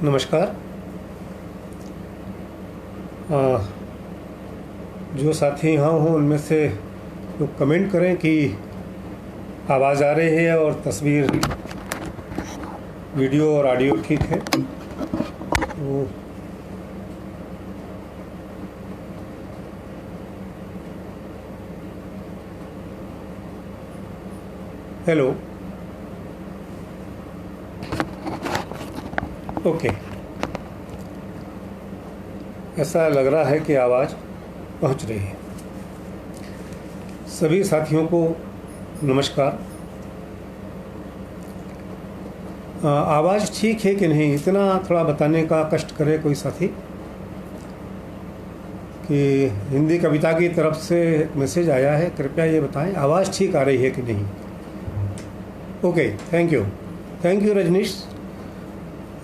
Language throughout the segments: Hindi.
नमस्कार। जो साथी यहाँ हों उनमें से लोग कमेंट करें कि आवाज़ आ रही है और तस्वीर, वीडियो और ऑडियो ठीक है। तो हेलो, ओके, ऐसा लग रहा है कि आवाज़ पहुंच रही है। सभी साथियों को नमस्कार। आवाज़ ठीक है कि नहीं, इतना थोड़ा बताने का कष्ट करे कोई साथी कि हिंदी कविता की तरफ से मैसेज आया है, कृपया ये बताएं आवाज़ ठीक आ रही है कि नहीं। Okay, thank you Rajneesh.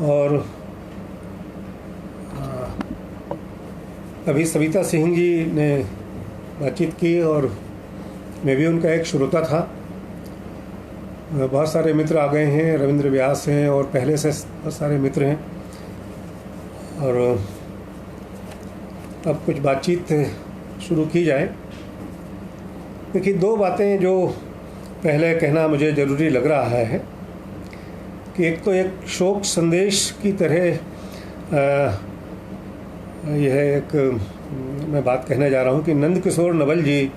और अभी सविता सिंह जी ने बातचीत की और मैं भी उनका एक श्रोता था। बहुत सारे मित्र आ गए हैं, रविंद्र व्यास हैं और पहले से बहुत सारे मित्र हैं। और अब कुछ बातचीत शुरू की जाए। देखिए, दो बातें जो पहले कहना मुझे ज़रूरी लग रहा है कि एक तो एक शोक संदेश की तरह यह एक मैं बात कहने जा रहा हूँ कि नंदकिशोर नवल जी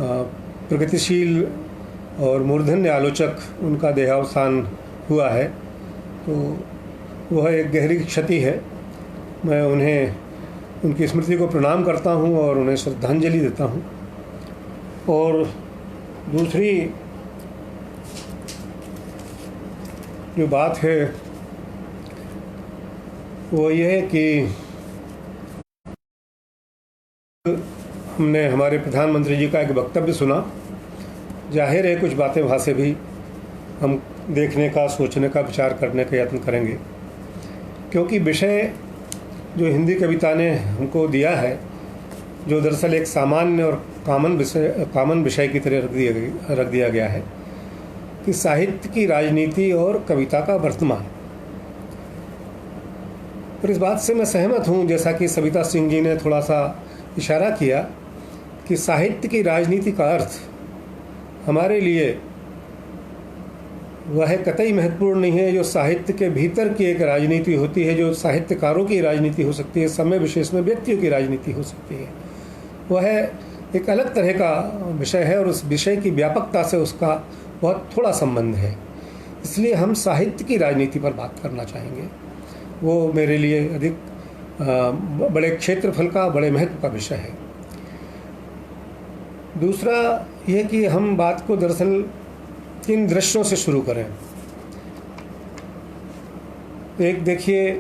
प्रगतिशील और मूर्धन्य आलोचक, उनका देहावसान हुआ है, तो वह एक गहरी क्षति है। मैं उन्हें, उनकी स्मृति को प्रणाम करता हूँ और उन्हें श्रद्धांजलि देता हूँ। और दूसरी जो बात है वो ये है कि हमने हमारे प्रधानमंत्री जी का एक वक्तव्य सुना। जाहिर है कुछ बातें वहाँ से भी हम देखने का, सोचने का, विचार करने का यत्न करेंगे, क्योंकि विषय जो हिंदी कविता ने हमको दिया है, जो दरअसल एक सामान्य और कॉमन विषय की तरह रख दिया गया है कि साहित्य की राजनीति और कविता का वर्तमान। और इस बात से मैं सहमत हूँ, जैसा कि सविता सिंह जी ने थोड़ा सा इशारा किया कि साहित्य की राजनीति का अर्थ हमारे लिए वह कतई महत्वपूर्ण नहीं है जो साहित्य के भीतर की एक राजनीति होती है, जो साहित्यकारों की राजनीति हो सकती है, समय विशेष में व्यक्तियों की राजनीति हो सकती है। वह एक अलग तरह का विषय है और उस विषय की व्यापकता से उसका बहुत थोड़ा संबंध है। इसलिए हम साहित्य की राजनीति पर बात करना चाहेंगे। वो मेरे लिए अधिक बड़े क्षेत्रफल का, बड़े महत्व का विषय है। दूसरा यह कि हम बात को दरअसल किन दृश्यों से शुरू करें। एक देखिए,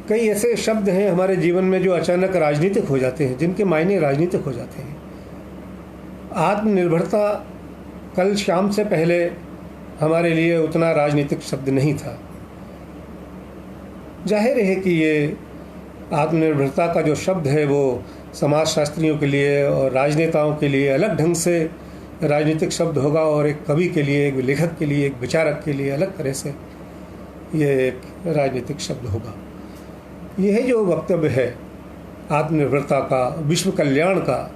कई ऐसे शब्द हैं हमारे जीवन में जो अचानक राजनीतिक हो जाते हैं, जिनके मायने राजनीतिक हो जाते हैं। आत्मनिर्भरता कल शाम से पहले हमारे लिए उतना राजनीतिक शब्द नहीं था। जाहिर है कि ये आत्मनिर्भरता का जो शब्द है वो समाजशास्त्रियों के लिए और राजनेताओं के लिए अलग ढंग से राजनीतिक शब्द होगा, और एक कवि के लिए, एक लेखक के लिए, एक विचारक के लिए अलग तरह से ये एक राजनीतिक शब्द होगा। यह जो वक्तव्य है आत्मनिर्भरता का, विश्व कल्याण का,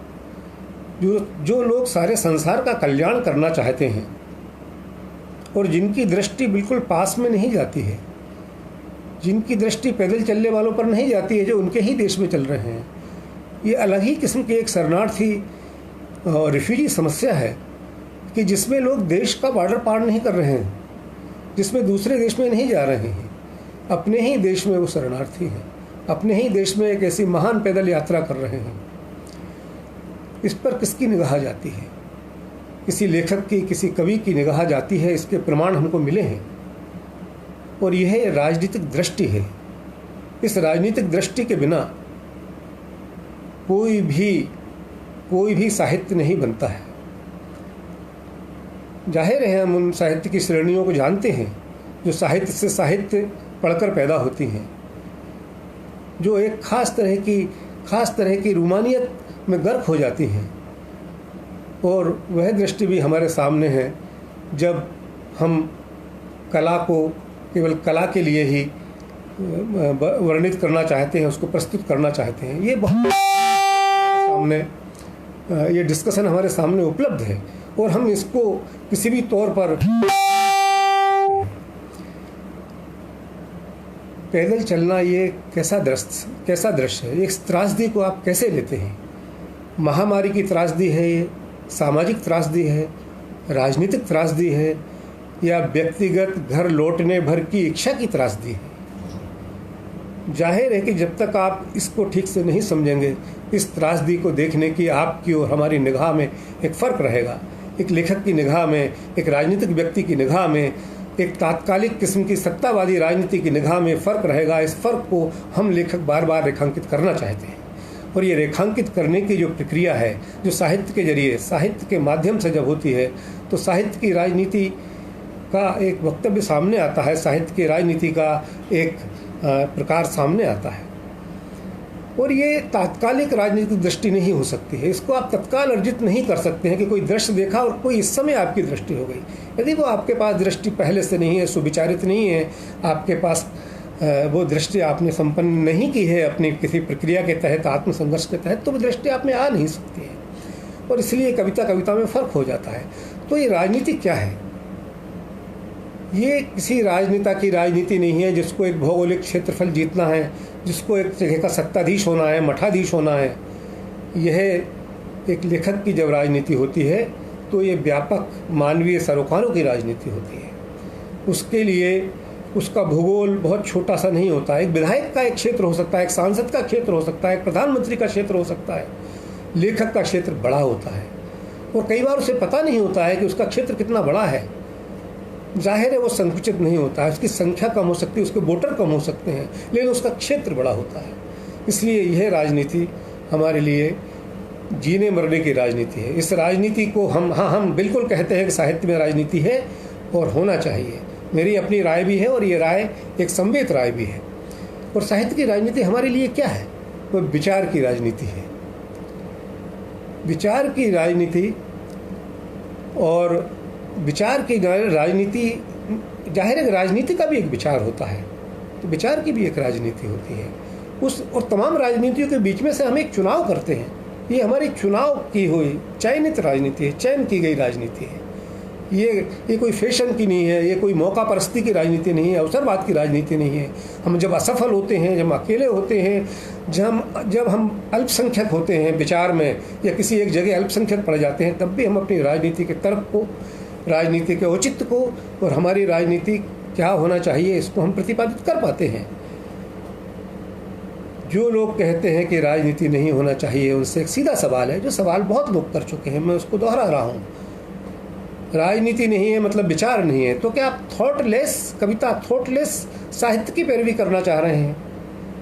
जो लोग सारे संसार का कल्याण करना चाहते हैं और जिनकी दृष्टि बिल्कुल पास में नहीं जाती है, जिनकी दृष्टि पैदल चलने वालों पर नहीं जाती है, जो उनके ही देश में चल रहे हैं, ये अलग ही किस्म की एक शरणार्थी और रिफ्यूजी समस्या है कि जिसमें लोग देश का बॉर्डर पार नहीं कर रहे हैं, जिसमें दूसरे देश में नहीं जा रहे हैं, अपने ही देश में वो शरणार्थी हैं, अपने ही देश में एक ऐसी महान पैदल यात्रा कर रहे हैं। इस पर किसकी निगाह जाती है? किसी लेखक की, किसी कवि की निगाह जाती है। इसके प्रमाण हमको मिले हैं और यह राजनीतिक दृष्टि है। इस राजनीतिक दृष्टि के बिना कोई भी साहित्य नहीं बनता है। जाहिर है हम उन साहित्य की श्रेणियों को जानते हैं जो साहित्य से साहित्य पढ़कर पैदा होती हैं, जो एक खास तरह की रूमानियत में गर्क हो जाती हैं। और वह दृष्टि भी हमारे सामने है जब हम कला को केवल कला के लिए ही वर्णित करना चाहते हैं, उसको प्रस्तुत करना चाहते हैं। ये बहुत सामने ये डिस्कशन हमारे सामने उपलब्ध है और हम इसको किसी भी तौर पर पैदल चलना ये कैसा दृश्य है, एक त्रासदी को आप कैसे लेते हैं? महामारी की त्रासदी है ये, सामाजिक त्रासदी है, राजनीतिक त्रासदी है, या व्यक्तिगत घर लौटने भर की इच्छा की त्रासदी है? जाहिर है कि जब तक आप इसको ठीक से नहीं समझेंगे, इस त्रासदी को देखने की आपकी और हमारी निगाह में एक फ़र्क रहेगा। एक लेखक की निगाह में, एक राजनीतिक व्यक्ति की निगाह में, एक तात्कालिक किस्म की सत्तावादी राजनीति की निगाह में फ़र्क रहेगा। इस फ़र्क को हम लेखक बार बार रेखांकित करना चाहते हैं और ये रेखांकित करने की जो प्रक्रिया है, जो साहित्य के जरिए, साहित्य के माध्यम से जब होती है, तो साहित्य की राजनीति का एक वक्तव्य सामने आता है, साहित्य की राजनीति का एक प्रकार सामने आता है। और ये तात्कालिक राजनीतिक दृष्टि नहीं हो सकती है, इसको आप तत्काल अर्जित नहीं कर सकते हैं कि कोई दृश्य देखा और कोई इस समय आपकी दृष्टि हो गई। यदि वो आपके पास दृष्टि पहले से नहीं है, सुविचारित नहीं है, आपके पास वो दृष्टि आपने संपन्न नहीं की है अपनी किसी प्रक्रिया के तहत, आत्मसंघर्ष के तहत, तो वो दृष्टि आप में आ नहीं सकती है। और इसलिए कविता में फ़र्क हो जाता है। तो ये राजनीति क्या है? ये किसी राजनेता की राजनीति नहीं है जिसको एक भौगोलिक क्षेत्रफल जीतना है, जिसको एक जगह का सत्ताधीश होना है, मठाधीश होना है। यह एक लेखक की जब राजनीति होती है तो ये व्यापक मानवीय सरोकारों की राजनीति होती है। उसके लिए उसका भूगोल बहुत छोटा सा नहीं होता है। एक विधायक का एक क्षेत्र हो सकता है, एक सांसद का क्षेत्र हो सकता है, एक प्रधानमंत्री का क्षेत्र हो सकता है। लेखक का क्षेत्र बड़ा होता है और कई बार उसे पता नहीं होता है कि उसका क्षेत्र कितना बड़ा है। जाहिर है वो संकुचित नहीं होता है, उसकी संख्या कम हो सकती है, उसके वोटर कम हो सकते हैं, लेकिन उसका क्षेत्र बड़ा होता है। इसलिए यह राजनीति हमारे लिए जीने मरने की राजनीति है। इस राजनीति को हम बिल्कुल कहते हैं कि साहित्य में राजनीति है और होना चाहिए। मेरी अपनी राय भी है और ये राय एक संवेद राय भी है। और साहित्य की राजनीति हमारे लिए क्या है? वो विचार की राजनीति है। विचार की राजनीति, और विचार की राजनीति, जाहिर है राजनीति का भी एक विचार होता है, तो विचार की भी एक राजनीति होती है। और तमाम राजनीतियों के बीच में से हम एक चुनाव करते हैं। ये हमारी चुनाव की हुई चयनित राजनीति है, चयन की गई राजनीति है। ये कोई फैशन की नहीं है, ये कोई मौका परस्ती की राजनीति नहीं है, अवसरवाद की राजनीति नहीं है। हम जब असफल होते हैं, जब अकेले होते हैं, जब हम अल्पसंख्यक होते हैं विचार में, या किसी एक जगह अल्पसंख्यक पड़ जाते हैं, तब भी हम अपनी राजनीति के तर्क को, राजनीति के औचित्य को और हमारी राजनीति क्या होना चाहिए इसको हम प्रतिपादित कर पाते हैं। जो लोग कहते हैं कि राजनीति नहीं होना चाहिए, उनसे एक सीधा सवाल है, जो सवाल बहुत लोग कर चुके हैं, मैं उसको दोहरा रहा हूँ। राजनीति नहीं है मतलब विचार नहीं है, तो क्या आप थॉटलेस कविता, थॉटलेस साहित्य की पैरवी करना चाह रहे हैं?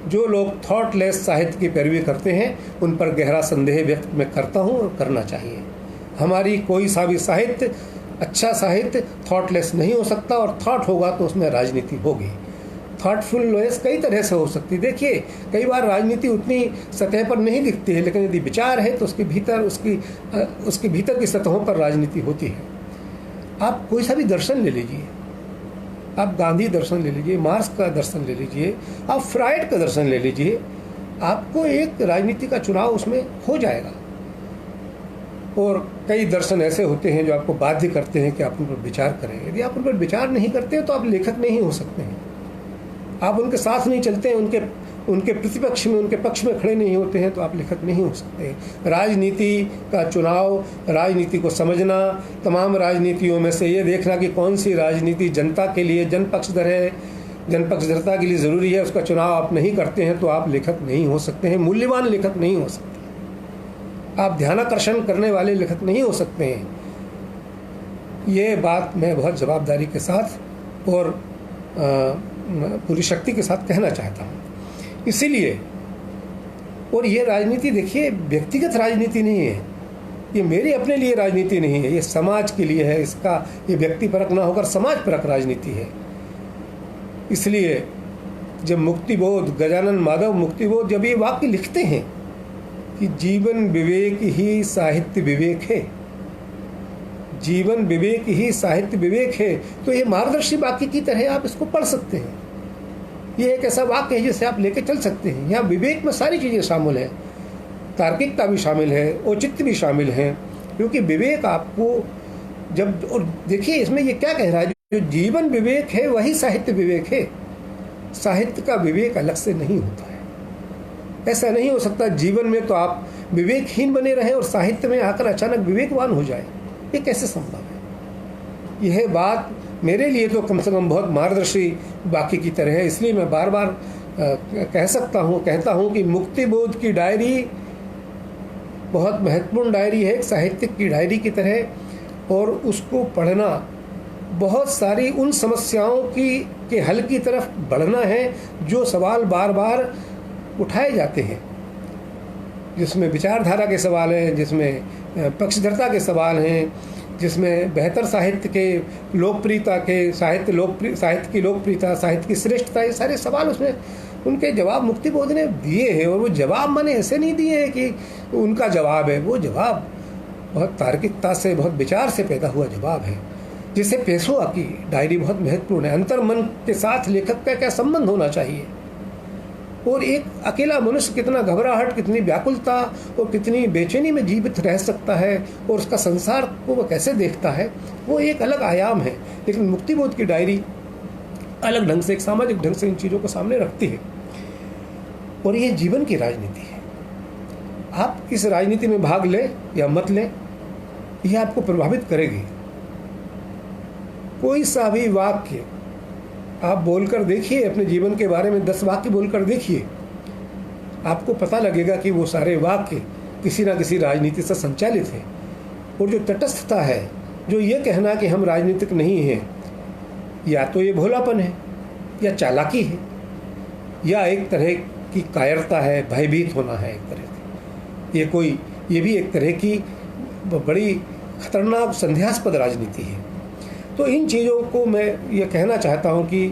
जो लोग थॉटलेस साहित्य की पैरवी करते हैं उन पर गहरा संदेह व्यक्त मैं करता हूँ और करना चाहिए। हमारी कोई सा भी साहित्य, अच्छा साहित्य थॉटलेस नहीं हो सकता, और थॉट होगा तो उसमें राजनीति होगी। थॉटफुलनेस कई तरह से हो सकती है। देखिए, कई बार राजनीति उतनी सतह पर नहीं दिखती है, लेकिन यदि विचार है तो उसके भीतर की सतहों पर राजनीति होती है। आप कोई सा भी दर्शन ले लीजिए, आप गांधी दर्शन ले लीजिए, मार्क्स का दर्शन ले लीजिए, आप फ्राइड का दर्शन ले लीजिए, आपको एक राजनीति का चुनाव उसमें हो जाएगा। और कई दर्शन ऐसे होते हैं जो आपको बाध्य करते हैं कि आप उन पर विचार करें। यदि आप उन पर विचार नहीं करते हैं तो आप लेखक नहीं हो सकते हैं। आप उनके साथ नहीं चलते हैं, उनके प्रतिपक्ष में, उनके पक्ष में खड़े नहीं होते हैं, तो आप लेखक नहीं हो सकते। राजनीति का चुनाव, राजनीति को समझना, तमाम राजनीतियों में से ये देखना कि कौन सी राजनीति जनता के लिए, जनपक्षधर है, जनपक्षधरता के लिए ज़रूरी है, उसका चुनाव आप नहीं करते हैं तो आप लेखक नहीं हो सकते हैं, मूल्यवान लेखक नहीं हो सकते, आप ध्यानाकर्षण करने वाले लेखक नहीं हो सकते हैं। ये बात मैं बहुत जवाबदारी के साथ और पूरी शक्ति के साथ कहना चाहता हूँ। इसीलिए, और ये राजनीति देखिए व्यक्तिगत राजनीति नहीं है, ये मेरे अपने लिए राजनीति नहीं है, ये समाज के लिए है। इसका ये व्यक्ति परक ना होकर समाज परक राजनीति है। इसलिए जब मुक्तिबोध, गजानन माधव मुक्तिबोध जब ये वाक्य लिखते हैं कि जीवन विवेक ही साहित्य विवेक है, जीवन विवेक ही साहित्य विवेक है, तो ये मार्गदर्शी वाक्य की तरह आप इसको पढ़ सकते हैं। ये एक ऐसा वाक्य है जिसे आप लेके चल सकते हैं। यहाँ विवेक में सारी चीज़ें शामिल हैं, तार्किकता भी शामिल है, औचित्य भी शामिल है, क्योंकि विवेक आपको जब, और देखिए इसमें ये क्या कह रहा है, जो जीवन विवेक है वही साहित्य विवेक है। साहित्य का विवेक अलग से नहीं होता है। ऐसा नहीं हो सकता जीवन में तो आप विवेकहीन बने रहें और साहित्य में आकर अचानक विवेकवान हो जाए, ये कैसे संभव है। यह बात मेरे लिए तो कम से कम बहुत मार्गदर्शी वाक्य की तरह है। इसलिए मैं बार बार कहता हूँ कि मुक्ति बोध की डायरी बहुत महत्वपूर्ण डायरी है, एक साहित्यिक की डायरी की तरह, और उसको पढ़ना बहुत सारी उन समस्याओं के हल की तरफ बढ़ना है जो सवाल बार बार उठाए जाते हैं, जिसमें विचारधारा के सवाल हैं, जिसमें पक्षधरता के सवाल हैं, जिसमें बेहतर साहित्य के लोकप्रियता के साहित्य की लोकप्रियता, साहित्य की श्रेष्ठता, ये सारे सवाल उसमें उनके जवाब मुक्तिबोध ने दिए हैं। और वो जवाब माने ऐसे नहीं दिए हैं कि उनका जवाब है, वो जवाब बहुत तार्किकता से, बहुत विचार से पैदा हुआ जवाब है। जिसे पेशवा की डायरी बहुत महत्वपूर्ण है। अंतर्मन के साथ लेखक का क्या संबंध होना चाहिए, और एक अकेला मनुष्य कितना घबराहट, कितनी व्याकुलता और कितनी बेचैनी में जीवित रह सकता है, और उसका संसार को वो कैसे देखता है, वो एक अलग आयाम है। लेकिन मुक्तिबोध की डायरी अलग ढंग से, एक सामाजिक ढंग से इन चीज़ों को सामने रखती है, और ये जीवन की राजनीति है। आप इस राजनीति में भाग लें या मत लें, यह आपको प्रभावित करेगी। कोई सा भी वाक्य आप बोलकर देखिए, अपने जीवन के बारे में 10 वाक्य बोलकर देखिए, आपको पता लगेगा कि वो सारे वाक्य किसी ना किसी राजनीति से संचालित हैं। और जो तटस्थता है, जो ये कहना कि हम राजनीतिक नहीं हैं, या तो ये भोलापन है, या चालाकी है, या एक तरह की कायरता है, भयभीत होना है एक तरह की। ये भी एक तरह की बड़ी खतरनाक संदेहास्पद राजनीति है। तो इन चीज़ों को मैं ये कहना चाहता हूँ कि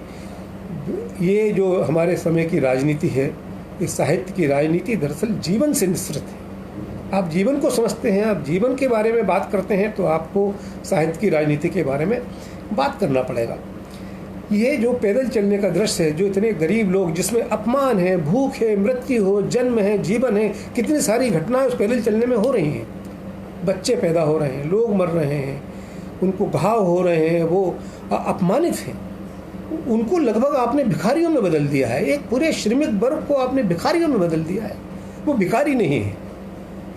ये जो हमारे समय की राजनीति है, इस साहित्य की राजनीति दरअसल जीवन से निश्चित है। आप जीवन को समझते हैं, आप जीवन के बारे में बात करते हैं, तो आपको साहित्य की राजनीति के बारे में बात करना पड़ेगा। ये जो पैदल चलने का दृश्य है, जो इतने गरीब लोग, जिसमें अपमान है, भूख है, मृत्यु हो, जन्म है, जीवन है, कितनी सारी घटनाएं उस पैदल चलने में हो रही हैं। बच्चे पैदा हो रहे हैं, लोग मर रहे हैं, उनको घाव हो रहे हैं, वो अपमानित हैं। उनको लगभग आपने भिखारियों में बदल दिया है। एक पूरे श्रमिक वर्ग को आपने भिखारियों में बदल दिया है। वो भिखारी नहीं है।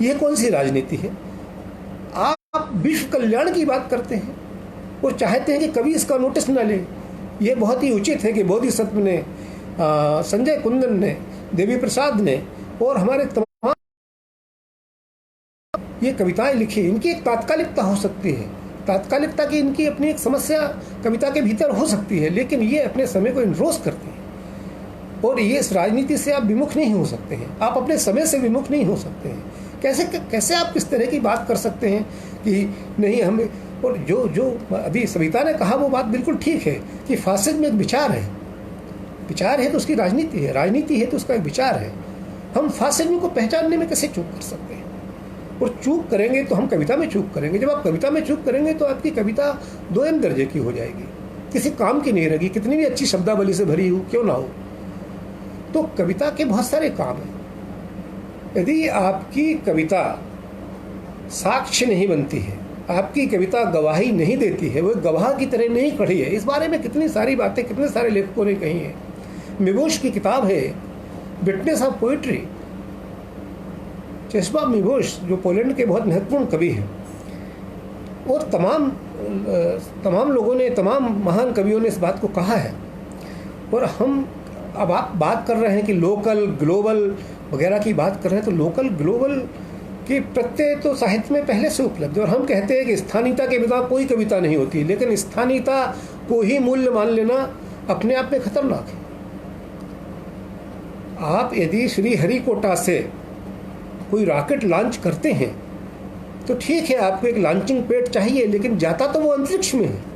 यह कौन सी राजनीति है? आप विश्व कल्याण की बात करते हैं और चाहते हैं कि कभी इसका नोटिस न ले। ये बहुत ही उचित है कि बोधिसत्व ने, संजय कुंदन ने, देवी प्रसाद ने और हमारे तमाम ये कविताएं लिखी, इनकी एक तात्कालिकता हो सकती है। तात्कालिकता की इनकी अपनी एक समस्या कविता के भीतर हो सकती है, लेकिन ये अपने समय को इनरोस करती है। और ये इस राजनीति से आप विमुख नहीं हो सकते हैं, आप अपने समय से विमुख नहीं हो सकते हैं। कैसे आप किस तरह की बात कर सकते हैं कि नहीं हमें, और जो अभी सविता ने कहा वो बात बिल्कुल ठीक है कि फासिज्म एक विचार है। विचार है तो उसकी राजनीति है, राजनीति है तो उसका एक विचार है। हम फासिज्म को पहचानने में कैसे चूक कर सकते हैं? और चूक करेंगे तो हम कविता में चूक करेंगे। जब आप कविता में चूक करेंगे तो आपकी कविता 2M दर्जे की हो जाएगी, किसी काम की नहीं रहेगी, कितनी भी अच्छी शब्दावली से भरी हो क्यों ना हो। तो कविता के बहुत सारे काम हैं। यदि आपकी कविता साक्ष्य नहीं बनती है, आपकी कविता गवाही नहीं देती है, वो गवाह की तरह नहीं खड़ी है, इस बारे में कितनी सारी बातें कितने सारे लेखकों ने कही हैं। मिबोश की किताब है विटनेस ऑफ पोइट्री। चेस्लाव मिबोश जो पोलैंड के बहुत महत्वपूर्ण कवि हैं, और तमाम लोगों ने, तमाम महान कवियों ने इस बात को कहा है। और हम अब आप बात कर रहे हैं कि लोकल ग्लोबल वगैरह की बात कर रहे हैं, तो लोकल ग्लोबल के प्रत्यय तो साहित्य में पहले से उपलब्ध है। और हम कहते हैं कि स्थानीयता के बिना कोई कविता नहीं होती, लेकिन स्थानीयता को ही मूल्य मान लेना अपने आप में खतरनाक है। आप यदि श्रीहरिकोटा से कोई रॉकेट लॉन्च करते हैं तो ठीक है, आपको एक लॉन्चिंग पैड चाहिए, लेकिन जाता तो वो अंतरिक्ष में है।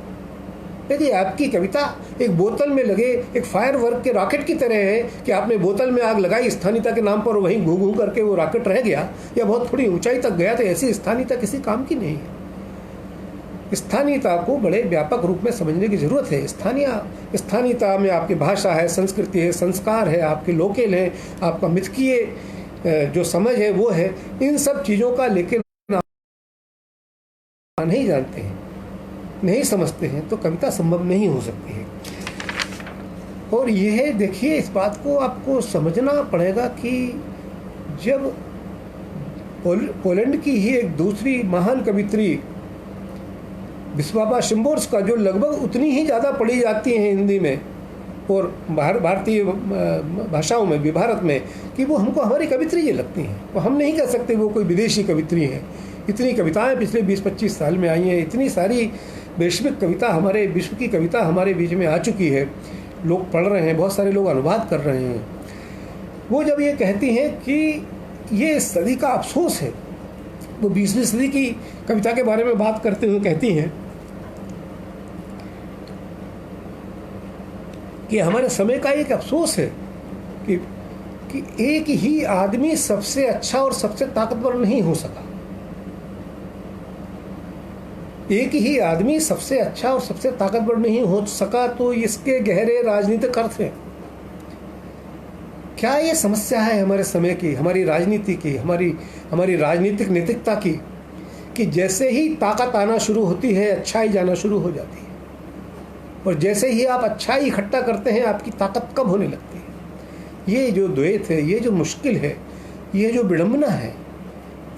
यदि आपकी कविता एक बोतल में लगे एक फायर वर्क के रॉकेट की तरह है कि आपने बोतल में आग लगाई स्थानीयता के नाम पर, वहीं घू घू करके वो रॉकेट रह गया या बहुत थोड़ी ऊंचाई तक गया, तो ऐसी स्थानीयता किसी काम की नहीं है। स्थानीयता को बड़े व्यापक रूप में समझने की ज़रूरत है। स्थानीयता में आपकी भाषा है, संस्कृति है, संस्कार है, आपके लोकल है, आपका मिथकीय जो समझ है वो है। इन सब चीज़ों का लेकिन नहीं जानते हैं, नहीं समझते हैं, तो कविता संभव नहीं हो सकती है। और यह देखिए, इस बात को आपको समझना पड़ेगा कि जब पोलैंड की ही एक दूसरी महान कवित्री विस्वावा शिम्बोर्स्का, जो लगभग उतनी ही ज़्यादा पढ़ी जाती हैं हिंदी में और भारतीय भाषाओं में भी, भारत में, कि वो हमको हमारी कवित्री ये लगती हैं। वो हम नहीं कह सकते वो कोई विदेशी कवित्री है। इतनी कविताएं पिछले 20-25 साल में आई हैं, इतनी सारी वैश्विक कविता, हमारे विश्व की कविता हमारे बीच में आ चुकी है, लोग पढ़ रहे हैं, बहुत सारे लोग अनुवाद कर रहे हैं। वो जब ये कहती हैं कि ये सदी का अफसोस है, वो 20वीं सदी की कविता के बारे में बात करते हुए कहती हैं कि हमारे समय का एक अफसोस है कि एक ही आदमी सबसे अच्छा और सबसे ताकतवर नहीं हो सका। एक ही आदमी सबसे अच्छा और सबसे ताकतवर नहीं हो सका, तो इसके गहरे राजनीतिक अर्थ हैं। क्या ये समस्या है हमारे समय की, हमारी राजनीति की, हमारी राजनीतिक नैतिकता की, कि जैसे ही ताकत आना शुरू होती है, अच्छाई जाना शुरू हो जाती है, और जैसे ही आप अच्छाई इकट्ठा करते हैं, आपकी ताकत कम होने लगती है। ये जो द्वैत है, ये जो मुश्किल है, ये जो विडंबना है,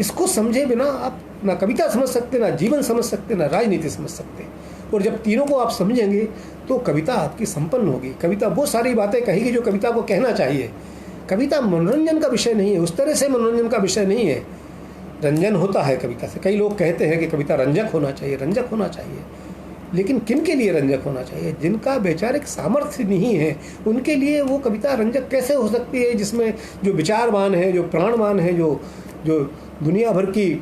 इसको समझे बिना आप ना कविता समझ सकते, ना जीवन समझ सकते, ना राजनीति समझ सकते। और जब तीनों को आप समझेंगे तो कविता आपकी संपन्न होगी। कविता वो सारी बातें कहेगी जो कविता को कहना चाहिए। कविता मनोरंजन का विषय नहीं है, उस तरह से मनोरंजन का विषय नहीं है। रंजन होता है कविता से। कई लोग कहते हैं कि कविता रंजक होना चाहिए, रंजक होना चाहिए, लेकिन किन के लिए रंजक होना चाहिए? जिनका वैचारिक सामर्थ्य नहीं है, उनके लिए वो कविता रंजक कैसे हो सकती है, जिसमें जो विचारवान है, जो प्राणवान है, जो दुनिया भर की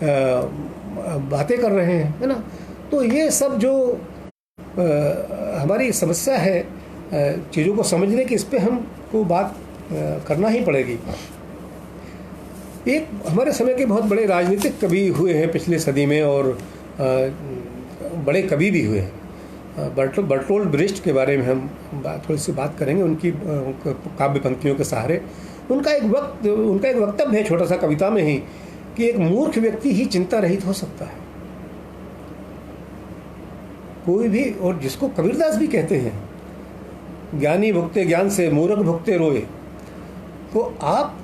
बातें कर रहे हैं, है ना। तो ये सब जो हमारी समस्या है चीज़ों को समझने की, इस पर हमको बात करना ही पड़ेगी। एक हमारे समय के बहुत बड़े राजनीतिक कवि हुए हैं पिछले सदी में, और बड़े कवि भी हुए हैं। बर्टोल्ड ब्रेख्ट के बारे में हम थोड़ी सी बात करेंगे, उनकी काव्य पंक्तियों के सहारे। उनका एक वक्तव्य है छोटा सा कविता में ही, कि एक मूर्ख व्यक्ति ही चिंता रहित हो सकता है। कोई भी, और जिसको कबीरदास भी कहते हैं, ज्ञानी भुगते ज्ञान से, मूर्ख भुगते रोए। तो आप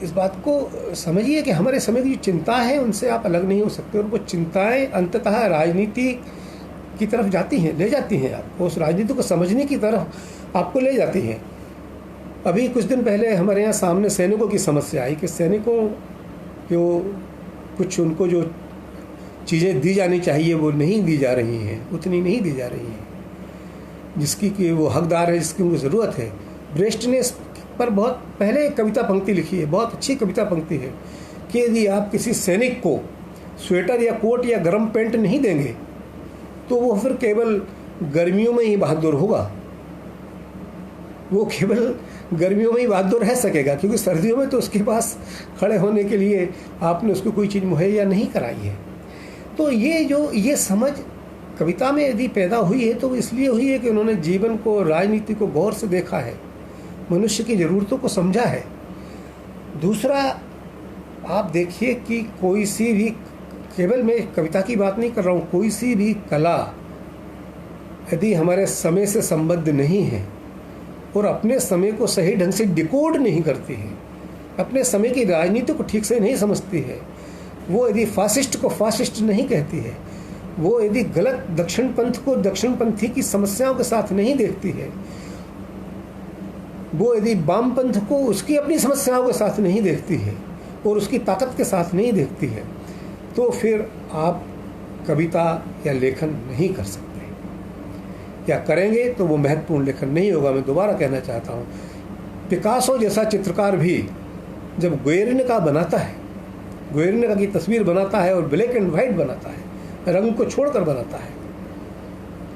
इस बात को समझिए कि हमारे समय की जो चिंता है, उनसे आप अलग नहीं हो सकते, और वो चिंताएं अंततः राजनीति की तरफ जाती हैं, ले जाती हैं आपको, उस राजनीति को समझने की तरफ आपको ले जाती हैं। अभी कुछ दिन पहले हमारे यहाँ सामने सैनिकों की समस्या आई कि सैनिकों जो कुछ, उनको जो चीज़ें दी जानी चाहिए वो नहीं दी जा रही हैं, उतनी नहीं दी जा रही हैं जिसकी कि वो हकदार है, जिसकी उनको ज़रूरत है। ब्रेख्ट ने इस पर बहुत पहले एक कविता पंक्ति लिखी है, बहुत अच्छी कविता पंक्ति है, कि यदि आप किसी सैनिक को स्वेटर या कोट या गर्म पैंट नहीं देंगे तो वो फिर केवल गर्मियों में ही बहादुर होगा। वो केवल गर्मियों में ही बहादुर रह सकेगा, क्योंकि सर्दियों में तो उसके पास खड़े होने के लिए आपने उसको कोई चीज़ मुहैया नहीं कराई है। तो ये समझ कविता में यदि पैदा हुई है तो इसलिए हुई है कि उन्होंने जीवन को, राजनीति को गौर से देखा है, मनुष्य की ज़रूरतों को समझा है। दूसरा, आप देखिए कि कोई सी भी, केवल मैं कविता की बात नहीं कर रहा हूँ, कोई सी भी कला यदि हमारे समय से संबद्ध नहीं है और अपने समय को सही ढंग से डिकोड नहीं करती है, अपने समय की राजनीति को ठीक से नहीं समझती है, वो यदि फासिस्ट को फासिस्ट नहीं कहती है, वो यदि गलत दक्षिणपंथ को दक्षिणपंथी की समस्याओं के साथ नहीं देखती है, वो यदि वामपंथ को उसकी अपनी समस्याओं के साथ नहीं देखती है और उसकी ताकत के साथ नहीं देखती है, तो फिर आप कविता या लेखन नहीं कर सकते, या करेंगे तो वो महत्वपूर्ण लेखन नहीं होगा। मैं दोबारा कहना चाहता हूँ, पिकासो जैसा चित्रकार भी जब गुएर्निका बनाता है, गुएर्निका की तस्वीर बनाता है और ब्लैक एंड वाइट बनाता है, रंग को छोड़कर बनाता है,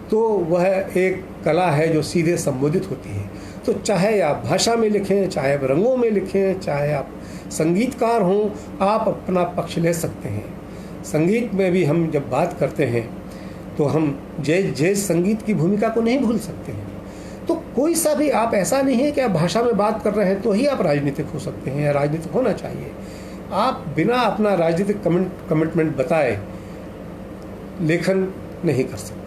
तो वह एक कला है जो सीधे संबोधित होती है। तो चाहे आप भाषा में लिखें, चाहे आप रंगों में लिखें, चाहे आप संगीतकार हों, आप अपना पक्ष ले सकते हैं। संगीत में भी हम जब बात करते हैं तो हम जैज संगीत की भूमिका को नहीं भूल सकते हैं। तो कोई सा भी आप ऐसा नहीं है कि आप भाषा में बात कर रहे हैं तो ही आप राजनीतिक हो सकते हैं या राजनीतिक होना चाहिए। आप बिना अपना राजनीतिक कमिटमेंट बताए लेखन नहीं कर सकते।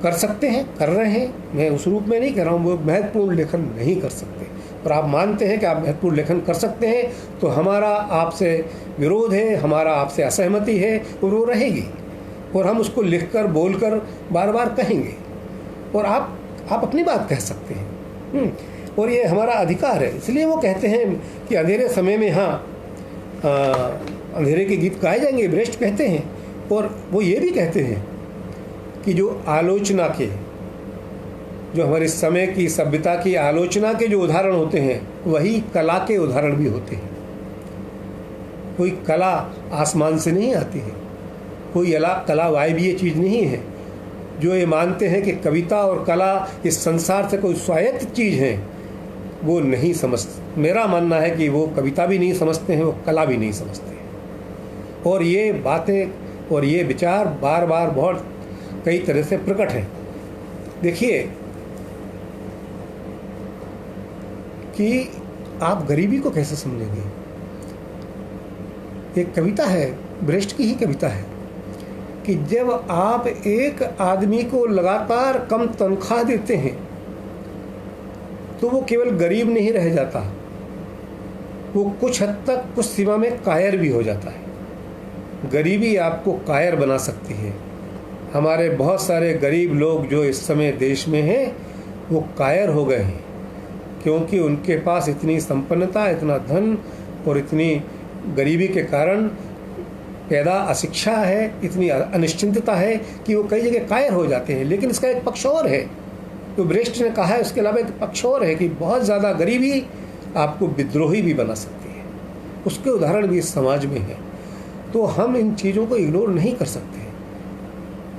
कर सकते हैं, कर रहे हैं, मैं उस रूप में नहीं कह रहा हूँ वो महत्वपूर्ण लेखन नहीं कर सकते, पर आप मानते हैं कि आप महत्वपूर्ण लेखन कर सकते हैं तो हमारा आपसे विरोध है, हमारा आपसे असहमति है और वो रहेगी और हम उसको लिखकर बोलकर बार बार कहेंगे और आप अपनी बात कह सकते हैं और ये हमारा अधिकार है। इसलिए वो कहते हैं कि अंधेरे समय में हाँ अंधेरे के गीत गाए जाएंगे, ब्रेस्ट कहते हैं। और वो ये भी कहते हैं कि जो आलोचना के, जो हमारे समय की सभ्यता की आलोचना के जो उदाहरण होते हैं वही कला के उदाहरण भी होते हैं। कोई कला आसमान से नहीं आती है, कोई कला वायवीय चीज़ नहीं है। जो ये मानते हैं कि कविता और कला इस संसार से कोई स्वायत्त चीज़ है वो नहीं समझते। मेरा मानना है कि वो कविता भी नहीं समझते हैं, वो कला भी नहीं समझते हैं। और ये बातें और ये विचार बार बार बहुत कई तरह से प्रकट हैं। देखिए कि आप गरीबी को कैसे समझेंगे। एक कविता है, ब्रेस्ट की ही कविता है कि जब आप एक आदमी को लगातार कम तनख्वाह देते हैं तो वो केवल गरीब नहीं रह जाता, वो कुछ हद तक कुछ सीमा में कायर भी हो जाता है। गरीबी आपको कायर बना सकती है। हमारे बहुत सारे गरीब लोग जो इस समय देश में हैं वो कायर हो गए हैं क्योंकि उनके पास इतनी संपन्नता, इतना धन और इतनी गरीबी के कारण पैदा अशिक्षा है, इतनी अनिश्चितता है कि वो कई जगह कायर हो जाते हैं। लेकिन इसका एक पक्ष और है, तो ब्रेस्ट ने कहा है, उसके अलावा एक पक्ष और है कि बहुत ज़्यादा गरीबी आपको विद्रोही भी बना सकती है। उसके उदाहरण भी इस समाज में है। तो हम इन चीज़ों को इग्नोर नहीं कर सकते।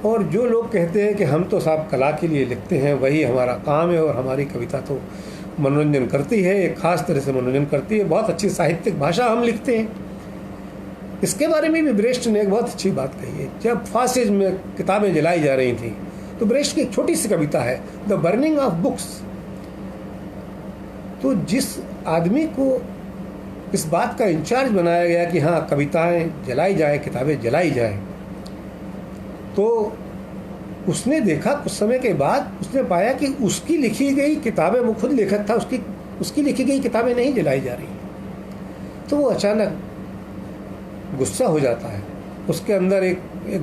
और जो लोग कहते हैं कि हम तो साहब कला के लिए लिखते हैं, वही हमारा काम है और हमारी कविता तो मनोरंजन करती है, एक ख़ास तरह से मनोरंजन करती है, बहुत अच्छी साहित्यिक भाषा हम लिखते हैं। इसके बारे में भी ब्रेस्ट ने एक बहुत अच्छी बात कही है। जब फासिज्म में किताबें जलाई जा रही थी तो ब्रेस्ट की एक छोटी सी कविता है, द बर्निंग ऑफ बुक्स। तो जिस आदमी को इस बात का इंचार्ज बनाया गया कि हाँ कविताएं जलाई जाए, किताबें जलाई जाए, तो उसने देखा कुछ समय के बाद उसने पाया कि उसकी लिखी गई किताबें, वो खुद लेखक था, उसकी लिखी गई किताबें नहीं जलाई जा रही हैं। तो वो अचानक गुस्सा हो जाता है, उसके अंदर एक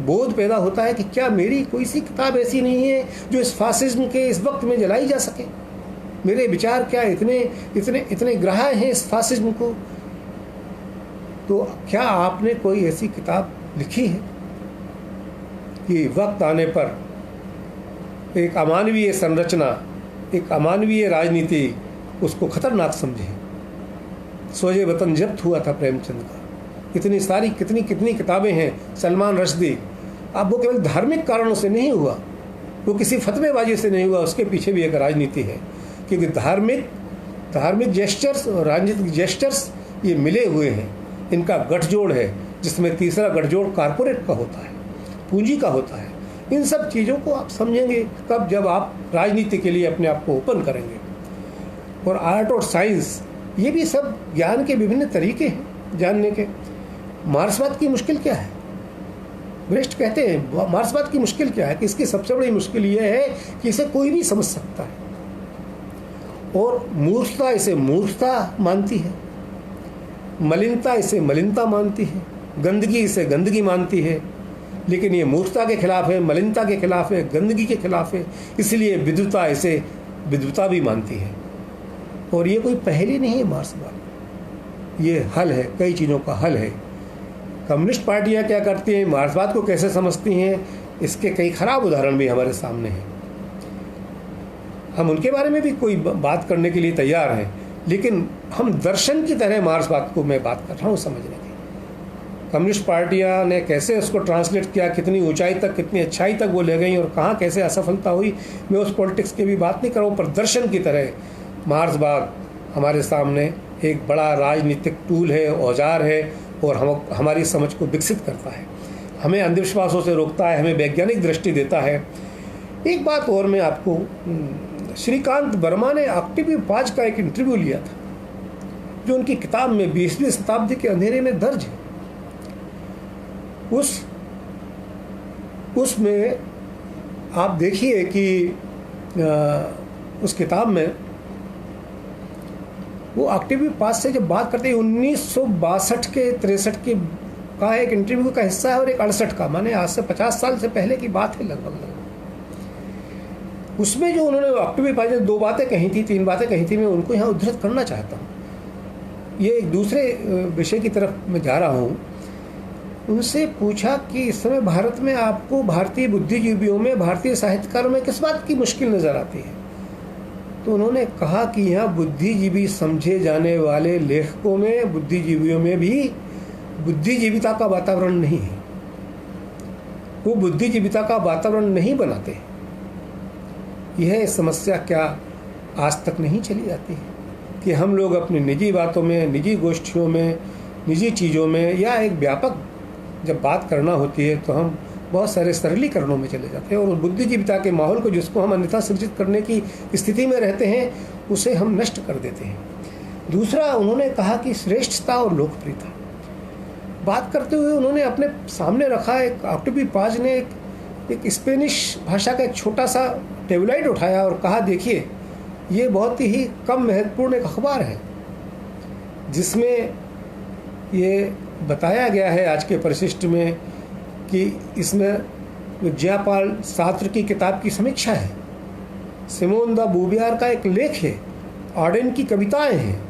बोध पैदा होता है कि क्या मेरी कोई सी किताब ऐसी नहीं है जो इस फासिज्म के इस वक्त में जलाई जा सके। मेरे विचार क्या इतने ग्राह्य हैं इस फासिज्म को। तो क्या आपने कोई ऐसी किताब लिखी है कि वक्त आने पर एक अमानवीय संरचना, एक अमानवीय राजनीति उसको खतरनाक समझे। सोजे वतन जब्त हुआ था प्रेमचंद का। इतनी सारी कितनी किताबें हैं, सलमान रश्दी। अब वो केवल धार्मिक कारणों से नहीं हुआ, वो किसी फतवेबाजी से नहीं हुआ, उसके पीछे भी एक राजनीति है। क्योंकि धार्मिक जेस्चर्स और राजनीतिक जेस्चर्स ये मिले हुए हैं, इनका गठजोड़ है, जिसमें तीसरा गठजोड़ कारपोरेट का होता है, पूंजी का होता है। इन सब चीज़ों को आप समझेंगे कब, जब आप राजनीति के लिए अपने आप को ओपन करेंगे। और आर्ट और साइंस, ये भी सब ज्ञान के विभिन्न तरीके हैं जानने के। मार्क्सवाद की मुश्किल क्या है? ब्रेस्ट कहते हैं मार्क्सवाद की मुश्किल क्या है कि इसकी सबसे बड़ी मुश्किल ये है कि इसे कोई भी समझ सकता है, और मूर्खता इसे मूर्खता मानती है, मलिनता इसे मलिनता मानती है, गंदगी इसे गंदगी मानती है। लेकिन ये मूर्खता के खिलाफ है, मलिनता के खिलाफ है, गंदगी के खिलाफ है, इसलिए विद्वता इसे विद्वता भी मानती है। और ये कोई पहेली नहीं है मार्क्सवाद, ये हल है, कई चीज़ों का हल है। कम्युनिस्ट पार्टियां क्या करती हैं, मार्क्सवाद को कैसे समझती हैं, इसके कई खराब उदाहरण भी हमारे सामने हैं। हम उनके बारे में भी कोई बात करने के लिए तैयार हैं, लेकिन हम दर्शन की तरह मार्क्सवाद को मैं बात कर रहा हूँ समझने की। कम्युनिस्ट पार्टियां ने कैसे उसको ट्रांसलेट किया, कितनी ऊंचाई तक, कितनी अच्छाई तक वो ले गई और कहाँ कैसे असफलता हुई, मैं उस पॉलिटिक्स की भी बात नहीं कर रहा हूँ। पर दर्शन की तरह मार्क्सवाद हमारे सामने एक बड़ा राजनीतिक टूल है, औजार है, और हमारी समझ को विकसित करता है, हमें अंधविश्वासों से रोकता है, हमें वैज्ञानिक दृष्टि देता है। एक बात और मैं आपको, श्रीकांत वर्मा ने ऑक्टेवियो पाज का एक इंटरव्यू लिया था जो उनकी किताब में 20वीं शताब्दी के अंधेरे में दर्ज है। उसमें आप देखिए कि उस किताब में वो ऑक्टेवियो पाज से जब बात करते हैं 1962 के 63 की का एक इंटरव्यू का हिस्सा है और एक 68 का, माने आज से 50 साल से पहले की बात है लगभग। उसमें जो उन्होंने ऑक्टेवियो पाज ने 2 बातें कही थी, 3 बातें कही थी, मैं उनको यहाँ उद्धृत करना चाहता हूँ। ये एक दूसरे विषय की तरफ मैं जा रहा हूँ। उनसे पूछा कि इस समय भारत में आपको भारतीय बुद्धिजीवियों में, भारतीय साहित्यकारों में किस बात की मुश्किल नज़र आती है? तो उन्होंने कहा कि यहाँ बुद्धिजीवी समझे जाने वाले लेखकों में, बुद्धिजीवियों में भी बुद्धिजीविता का वातावरण नहीं है। वो बुद्धिजीविता का वातावरण नहीं बनाते। यह समस्या क्या आज तक नहीं चली जाती है कि हम लोग अपनी निजी बातों में, निजी गोष्ठियों में, निजी चीज़ों में, या एक व्यापक जब बात करना होती है तो हम बहुत सारे सरलीकरणों में चले जाते हैं और बुद्धिजीविता के माहौल को, जिसको हम अन्यथा सृजित करने की स्थिति में रहते हैं, उसे हम नष्ट कर देते हैं। दूसरा, उन्होंने कहा कि श्रेष्ठता और लोकप्रियता बात करते हुए उन्होंने अपने सामने रखा एक ऑक्टेवियो पाज ने एक स्पेनिश भाषा का एक छोटा सा टेबलाइड उठाया और कहा, देखिए ये बहुत ही कम महत्वपूर्ण एक अखबार है जिसमें ये बताया गया है आज के परिशिष्ट में कि इसमें ज्यापाल सार्त्र की किताब की समीक्षा है, सिमोन द बूवियर का एक लेख है, ऑडेन की कविताएं हैं।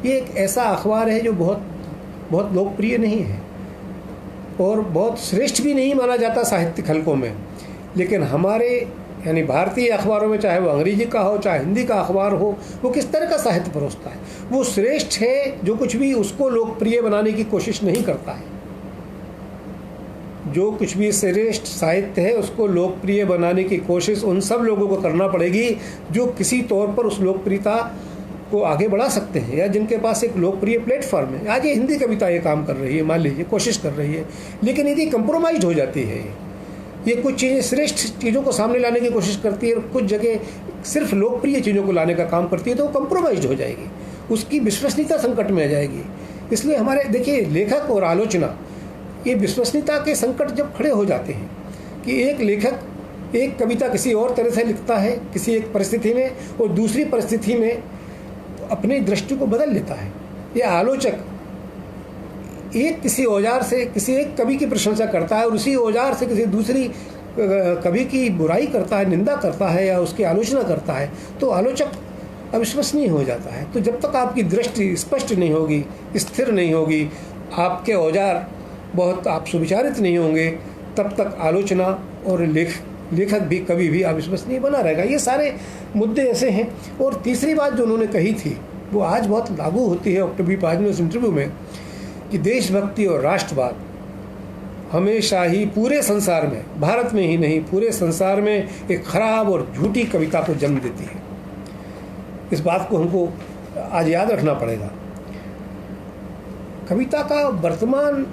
ये एक ऐसा अखबार है जो बहुत लोकप्रिय नहीं है और बहुत श्रेष्ठ भी नहीं माना जाता साहित्यिक हलकों में, लेकिन हमारे यानी भारतीय अखबारों में, चाहे वो अंग्रेजी का हो चाहे हिंदी का अखबार हो, वो किस तरह का साहित्य परोसता है? वो श्रेष्ठ है जो कुछ भी उसको लोकप्रिय बनाने की कोशिश नहीं करता है। जो कुछ भी श्रेष्ठ साहित्य है उसको लोकप्रिय बनाने की कोशिश उन सब लोगों को करना पड़ेगी जो किसी तौर पर उस लोकप्रियता को आगे बढ़ा सकते हैं या जिनके पास एक लोकप्रिय प्लेटफॉर्म है। आज ये हिंदी कविता ये काम कर रही है, मान लीजिए कोशिश कर रही है, लेकिन यदि कंप्रोमाइज हो जाती है, ये कुछ चीज़ें श्रेष्ठ चीज़ों को सामने लाने की कोशिश करती है और कुछ जगह सिर्फ लोकप्रिय चीज़ों को लाने का काम करती है, तो वो कंप्रोमाइज हो जाएगी, उसकी विश्वसनीयता संकट में आ जाएगी। इसलिए हमारे देखिए लेखक और आलोचना, ये विश्वसनीयता के संकट जब खड़े हो जाते हैं कि एक लेखक एक कविता किसी और तरह से लिखता है किसी एक परिस्थिति में और दूसरी परिस्थिति में अपनी दृष्टि को बदल लेता है, या आलोचक एक किसी औजार से किसी एक कवि की प्रशंसा करता है और उसी औजार से किसी दूसरी कवि की बुराई करता है, निंदा करता है या उसकी आलोचना करता है, तो आलोचक अविश्वसनीय हो जाता है। तो जब तक आपकी दृष्टि स्पष्ट नहीं होगी, स्थिर नहीं होगी, आपके औजार बहुत आप सुविचारित नहीं होंगे, तब तक आलोचना और लेखक भी कभी भी अविश्वसनीय बना रहेगा। ये सारे मुद्दे ऐसे हैं। और तीसरी बात जो उन्होंने कही थी वो आज बहुत लागू होती है ऑक्टेवियो पाज ने उस इंटरव्यू में, कि देशभक्ति और राष्ट्रवाद हमेशा ही पूरे संसार में, भारत में ही नहीं पूरे संसार में, एक खराब और झूठी कविता को जन्म देती है। इस बात को हमको आज याद रखना पड़ेगा। कविता का वर्तमान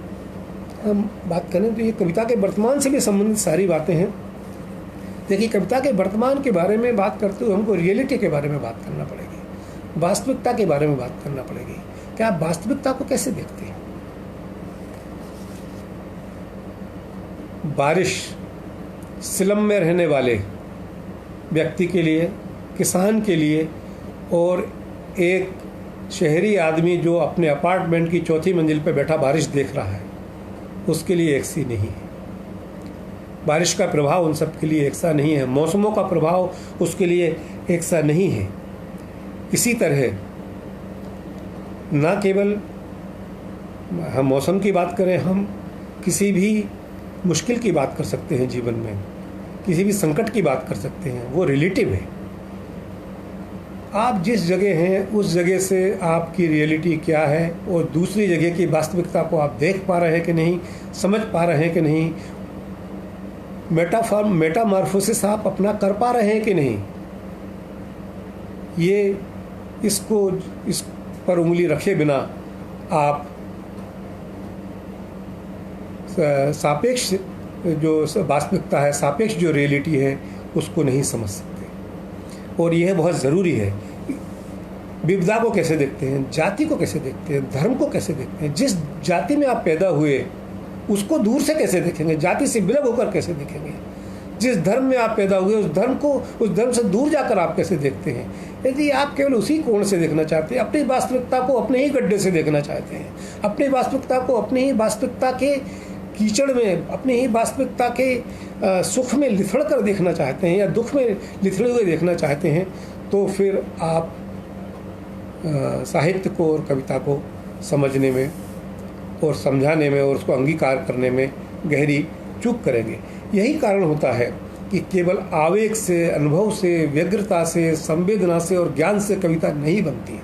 हम बात करें तो ये कविता के वर्तमान से भी संबंधित सारी बातें हैं। देखिए कविता के वर्तमान के बारे में बात करते हुए हमको रियलिटी के बारे में बात करना पड़ेगी, वास्तविकता के बारे में बात करना पड़ेगी कि आप वास्तविकता को कैसे देखते हैं। बारिश सिलम में रहने वाले व्यक्ति के लिए, किसान के लिए और एक शहरी आदमी जो अपने अपार्टमेंट की चौथी मंजिल पर बैठा बारिश देख रहा है, उसके लिए एक सी नहीं है। बारिश का प्रभाव उन सब के लिए एक सा नहीं है, मौसमों का प्रभाव उसके लिए एक सा नहीं है। इसी तरह न केवल हम मौसम की बात करें, हम किसी भी मुश्किल की बात कर सकते हैं जीवन में, किसी भी संकट की बात कर सकते हैं, वो रिलेटिव है। आप जिस जगह हैं उस जगह से आपकी रियलिटी क्या है और दूसरी जगह की वास्तविकता को आप देख पा रहे हैं कि नहीं, समझ पा रहे हैं कि नहीं, मेटामॉर्फोसिस आप अपना कर पा रहे हैं कि नहीं, ये इस पर उंगली रखे बिना आप सापेक्ष जो वास्तविकता है, सापेक्ष जो रियलिटी है, उसको नहीं समझ सकते। और यह बहुत ज़रूरी है। विविधता को कैसे देखते हैं, जाति को कैसे देखते हैं, धर्म को कैसे देखते हैं, जिस जाति में आप पैदा हुए उसको दूर से कैसे देखेंगे, जाति से विलग होकर कैसे देखेंगे, जिस धर्म में आप पैदा हुए उस धर्म से दूर जाकर आप कैसे देखते हैं। यदि आप केवल उसी कोण से देखना चाहते हैं, अपनी वास्तविकता को अपने ही गड्ढे से देखना चाहते हैं, अपनी वास्तविकता को अपनी ही वास्तविकता के कीचड़ में, अपनी ही वास्तविकता के सुख में लिथड़ कर देखना चाहते हैं या दुख में लिथड़े हुए देखना चाहते हैं, तो फिर आप साहित्य को और कविता को समझने में और समझाने में और उसको अंगीकार करने में गहरी चूक करेंगे। यही कारण होता है कि केवल आवेग से, अनुभव से, व्यग्रता से, संवेदना से और ज्ञान से कविता नहीं बनती है।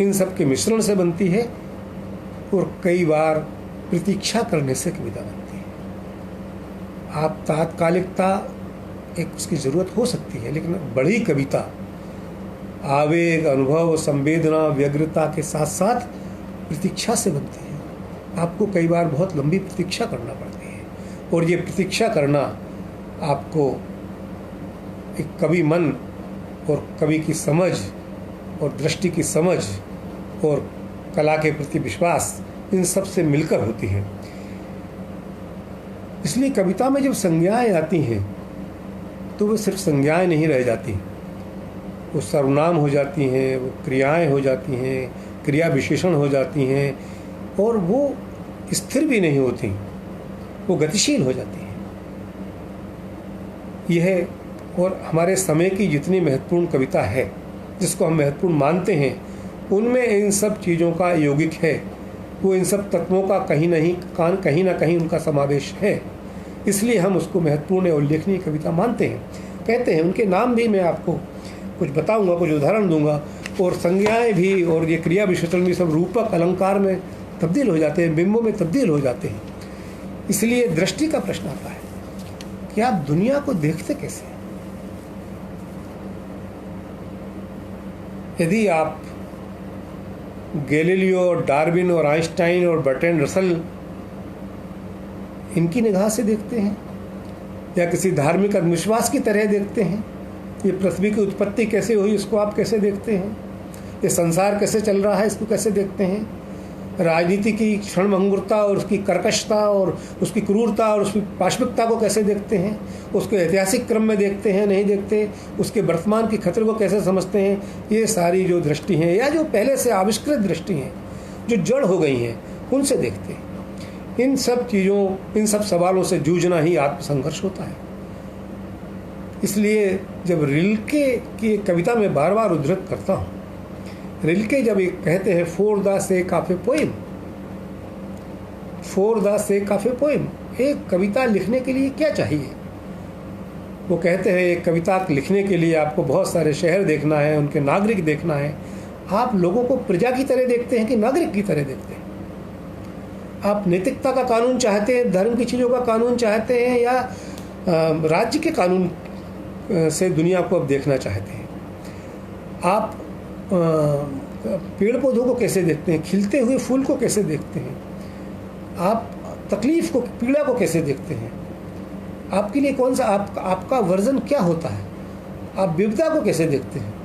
इन सब के मिश्रण से बनती है और कई बार प्रतीक्षा करने से कविता बनती है। आप तात्कालिकता एक उसकी ज़रूरत हो सकती है, लेकिन बड़ी कविता आवेग, अनुभव, संवेदना, व्यग्रता के साथ साथ प्रतीक्षा से बनती है। आपको कई बार बहुत लंबी प्रतीक्षा करना पड़ती है और ये प्रतीक्षा करना आपको एक कवि मन और कवि की समझ और दृष्टि की समझ और कला के प्रति विश्वास, इन सब से मिलकर होती है। इसलिए कविता में जब संज्ञाएं आती हैं तो वो सिर्फ संज्ञाएं नहीं रह जाती, वो सर्वनाम हो जाती हैं, वो क्रियाएं हो जाती हैं, क्रिया विशेषण हो जाती हैं और वो स्थिर भी नहीं होती, वो गतिशील हो जाती हैं। यह और हमारे समय की जितनी महत्वपूर्ण कविता है, जिसको हम महत्वपूर्ण मानते हैं, उनमें इन सब चीज़ों का यौगिक है। वो इन सब तत्वों का कहीं ना कहीं उनका समावेश है। इसलिए हम उसको महत्वपूर्ण और उल्लेखनीय कविता मानते हैं, कहते हैं। उनके नाम भी मैं आपको कुछ बताऊंगा, कुछ उदाहरण दूंगा, और संज्ञाएं भी और ये क्रिया विशेषण भी सब रूपक अलंकार में तब्दील हो जाते हैं, बिंबों में तब्दील हो जाते हैं। इसलिए दृष्टि का प्रश्न आता है कि आप दुनिया को देखते कैसे हैं। यदि आप गैलीलियो और डार्विन और आइंस्टाइन और बर्ट्रैंड रसल इनकी निगाह से देखते हैं या किसी धार्मिक अंधविश्वास की तरह देखते हैं, ये पृथ्वी की उत्पत्ति कैसे हुई इसको आप कैसे देखते हैं, ये संसार कैसे चल रहा है इसको कैसे देखते हैं, राजनीति की क्षणभंगुरता और उसकी कर्कशता और उसकी क्रूरता और उसकी पाशविकता को कैसे देखते हैं, उसको ऐतिहासिक क्रम में देखते हैं नहीं देखते, उसके वर्तमान के खतरे को कैसे समझते हैं। ये सारी जो दृष्टि हैं या जो पहले से आविष्कृत दृष्टि हैं, जो जड़ हो गई हैं, उनसे देखते हैं। इन सब चीज़ों, इन सब सवालों से जूझना ही आत्मसंघर्ष होता है। इसलिए जब रिल्के की कविता में बार बार उद्धृत करता हूँ, रिल्के जब एक कहते हैं for the sake of a poem, for the sake of a poem, एक कविता लिखने के लिए क्या चाहिए। वो कहते हैं एक कविता लिखने के लिए आपको बहुत सारे शहर देखना है, उनके नागरिक देखना है। आप लोगों को प्रजा की तरह देखते हैं कि नागरिक की तरह देखते हैं। आप नैतिकता का कानून चाहते हैं, धर्म की चीज़ों का कानून चाहते हैं, या राज्य के कानून से दुनिया को अब देखना चाहते हैं। आप पेड़ पौधों को कैसे देखते हैं, खिलते हुए फूल को कैसे देखते हैं, आप तकलीफ को, पीड़ा को कैसे देखते हैं, आपके लिए कौन सा आपका वर्जन क्या होता है, आप विविधता को कैसे देखते हैं।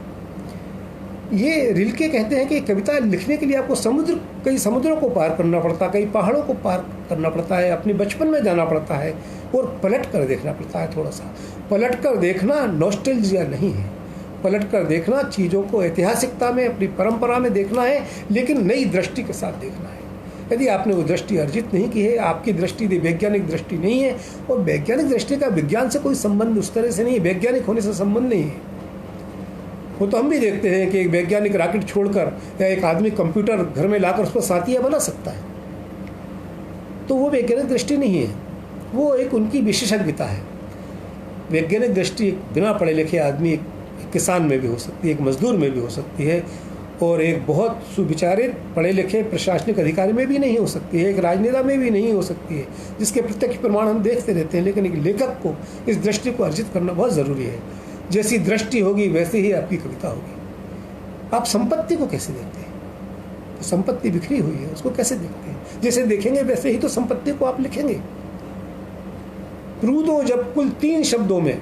ये रिल्के कहते हैं कि कविता लिखने के लिए आपको कई समुद्रों को पार करना पड़ता है, कई पहाड़ों को पार करना पड़ता है, अपने बचपन में जाना पड़ता है और पलट कर देखना पड़ता है। थोड़ा सा पलट कर देखना नॉस्टैल्जिया नहीं है, पलट कर देखना चीज़ों को ऐतिहासिकता में, अपनी परंपरा में देखना है, लेकिन नई दृष्टि के साथ देखना है। यदि आपने वो दृष्टि अर्जित नहीं की है, आपकी दृष्टि वैज्ञानिक दृष्टि नहीं है, और वैज्ञानिक दृष्टि का विज्ञान से कोई संबंध उस तरह से नहीं है, वैज्ञानिक होने से संबंध नहीं है। वो तो हम भी देखते हैं कि एक वैज्ञानिक रॉकेट छोड़कर या एक आदमी कंप्यूटर घर में लाकर उस पर साथिया बना सकता है, तो वो वैज्ञानिक दृष्टि नहीं है, वो एक उनकी विशेषज्ञता है। वैज्ञानिक दृष्टि बिना पढ़े लिखे आदमी, एक किसान में भी हो सकती है, एक मजदूर में भी हो सकती है, और एक बहुत सुविचारित पढ़े लिखे प्रशासनिक अधिकारी में भी नहीं हो सकती है, एक राजनेता में भी नहीं हो सकती है, जिसके प्रत्यक्ष प्रमाण हम देखते रहते हैं। लेकिन एक लेखक को इस दृष्टि को अर्जित करना बहुत ज़रूरी है। जैसी दृष्टि होगी वैसे ही आपकी कविता होगी। आप संपत्ति को कैसे देखते हैं, संपत्ति बिखरी हुई है, उसको कैसे देखते हैं? जैसे देखेंगे वैसे ही तो संपत्ति को आप लिखेंगे। रूदो जब कुल 3 शब्दों में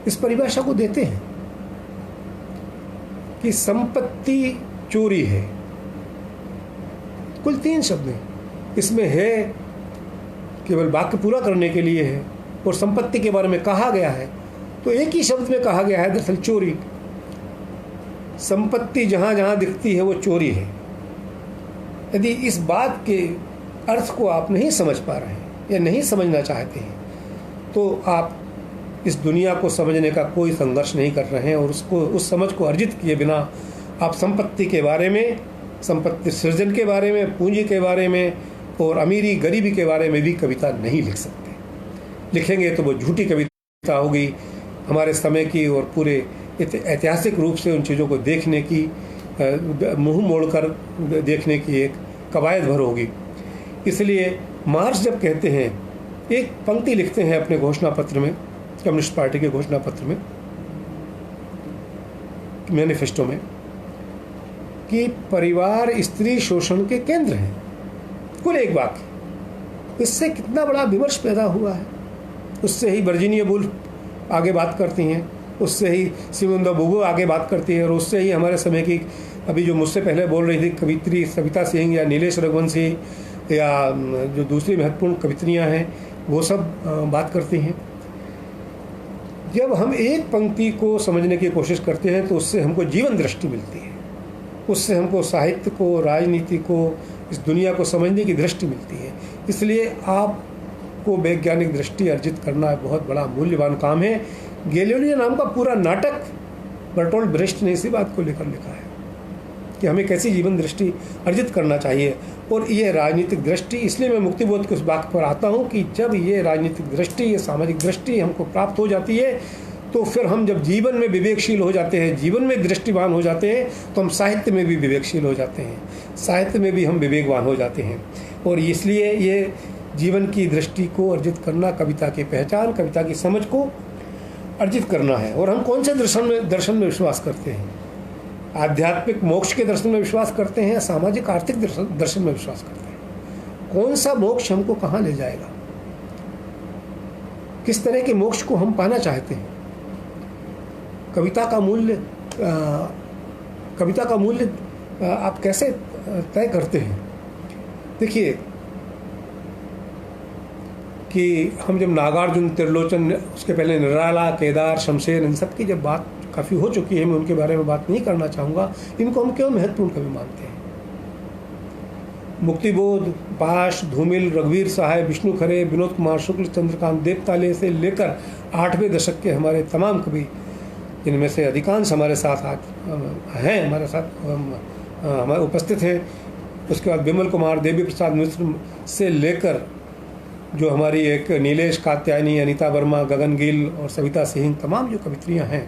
इस परिभाषा को देते हैं कि संपत्ति चोरी है, कुल 3 शब्द हैं, इसमें है केवल वाक्य पूरा करने के लिए है, और संपत्ति के बारे में कहा गया है तो एक ही शब्द में कहा गया है, दरअसल चोरी। संपत्ति जहाँ जहाँ दिखती है वो चोरी है। यदि इस बात के अर्थ को आप नहीं समझ पा रहे हैं या नहीं समझना चाहते हैं तो आप इस दुनिया को समझने का कोई संघर्ष नहीं कर रहे हैं, और उस समझ को अर्जित किए बिना आप संपत्ति के बारे में, संपत्ति सृजन के बारे में, पूंजी के बारे में और अमीरी गरीबी के बारे में भी कविता नहीं लिख सकते। लिखेंगे तो वो झूठी कविता होगी, हमारे समय की और पूरे ऐतिहासिक रूप से उन चीज़ों को देखने की, मुंह मोड़कर देखने की एक कवायद भर होगी। इसलिए मार्क्स जब कहते हैं, एक पंक्ति लिखते हैं अपने घोषणा पत्र में, कम्युनिस्ट पार्टी के घोषणा पत्र में, मैनिफेस्टो में, कि परिवार स्त्री शोषण के केंद्र हैं। कुल एक वाक्य, इससे कितना बड़ा विमर्श पैदा हुआ है। उससे ही वर्जीनिया वुल्फ आगे बात करती हैं, उससे ही सिमोन द बोगो आगे बात करती है, और उससे ही हमारे समय की अभी जो मुझसे पहले बोल रही थी कवित्री सविता सिंह या नीलेश रघुवंशी या जो दूसरी महत्वपूर्ण कवित्रियाँ हैं वो सब बात करती हैं। जब हम एक पंक्ति को समझने की कोशिश करते हैं तो उससे हमको जीवन दृष्टि मिलती है, उससे हमको साहित्य को, राजनीति को, इस दुनिया को समझने की दृष्टि मिलती है। इसलिए आपको वैज्ञानिक दृष्टि अर्जित करना बहुत बड़ा मूल्यवान काम है। गैलीलियो नाम का पूरा नाटक बर्टोल्ट ब्रेस्ट ने इसी बात को लेकर लिखा है कि हमें कैसी जीवन दृष्टि अर्जित करना चाहिए। और ये राजनीतिक दृष्टि, इसलिए मैं मुक्तिबोध के उस बात पर आता हूँ कि जब ये राजनीतिक दृष्टि, ये सामाजिक दृष्टि हमको प्राप्त हो जाती है तो फिर हम जब जीवन में विवेकशील हो जाते हैं, जीवन में दृष्टिवान हो जाते हैं, तो हम साहित्य में भी विवेकशील हो जाते हैं, साहित्य में भी हम विवेकवान हो जाते हैं। और इसलिए ये जीवन की दृष्टि को अर्जित करना, कविता की पहचान, कविता की समझ को अर्जित करना है। और हम कौन से दर्शन में विश्वास करते हैं? आध्यात्मिक मोक्ष के दर्शन में विश्वास करते हैं या सामाजिक आर्थिक दर्शन में विश्वास करते हैं? कौन सा मोक्ष हमको कहाँ ले जाएगा? किस तरह के मोक्ष को हम पाना चाहते हैं? कविता का मूल्य आप कैसे तय करते हैं? देखिए कि हम जब नागार्जुन, त्रिलोचन, उसके पहले निराला, केदार, शमशेर, इन सब की जब बात काफ़ी हो चुकी है, मैं उनके बारे में बात नहीं करना चाहूँगा। इनको हम क्यों महत्वपूर्ण कवि मानते हैं? मुक्तिबोध, पाश, धूमिल, रघुवीर सहाय, विष्णु खरे, विनोद कुमार शुक्ल, चंद्रकांत देवताले से लेकर 8वें दशक के हमारे तमाम कवि, जिनमें से अधिकांश हमारे साथ हैं, हमारे साथ हमारे उपस्थित हैं। उसके बाद विमल कुमार, देवी प्रसाद मिश्र से लेकर जो हमारी एक नीलेश कात्यायनी, अनीता वर्मा, गगन गिल और सविता सिंह, तमाम जो कवित्रियाँ हैं।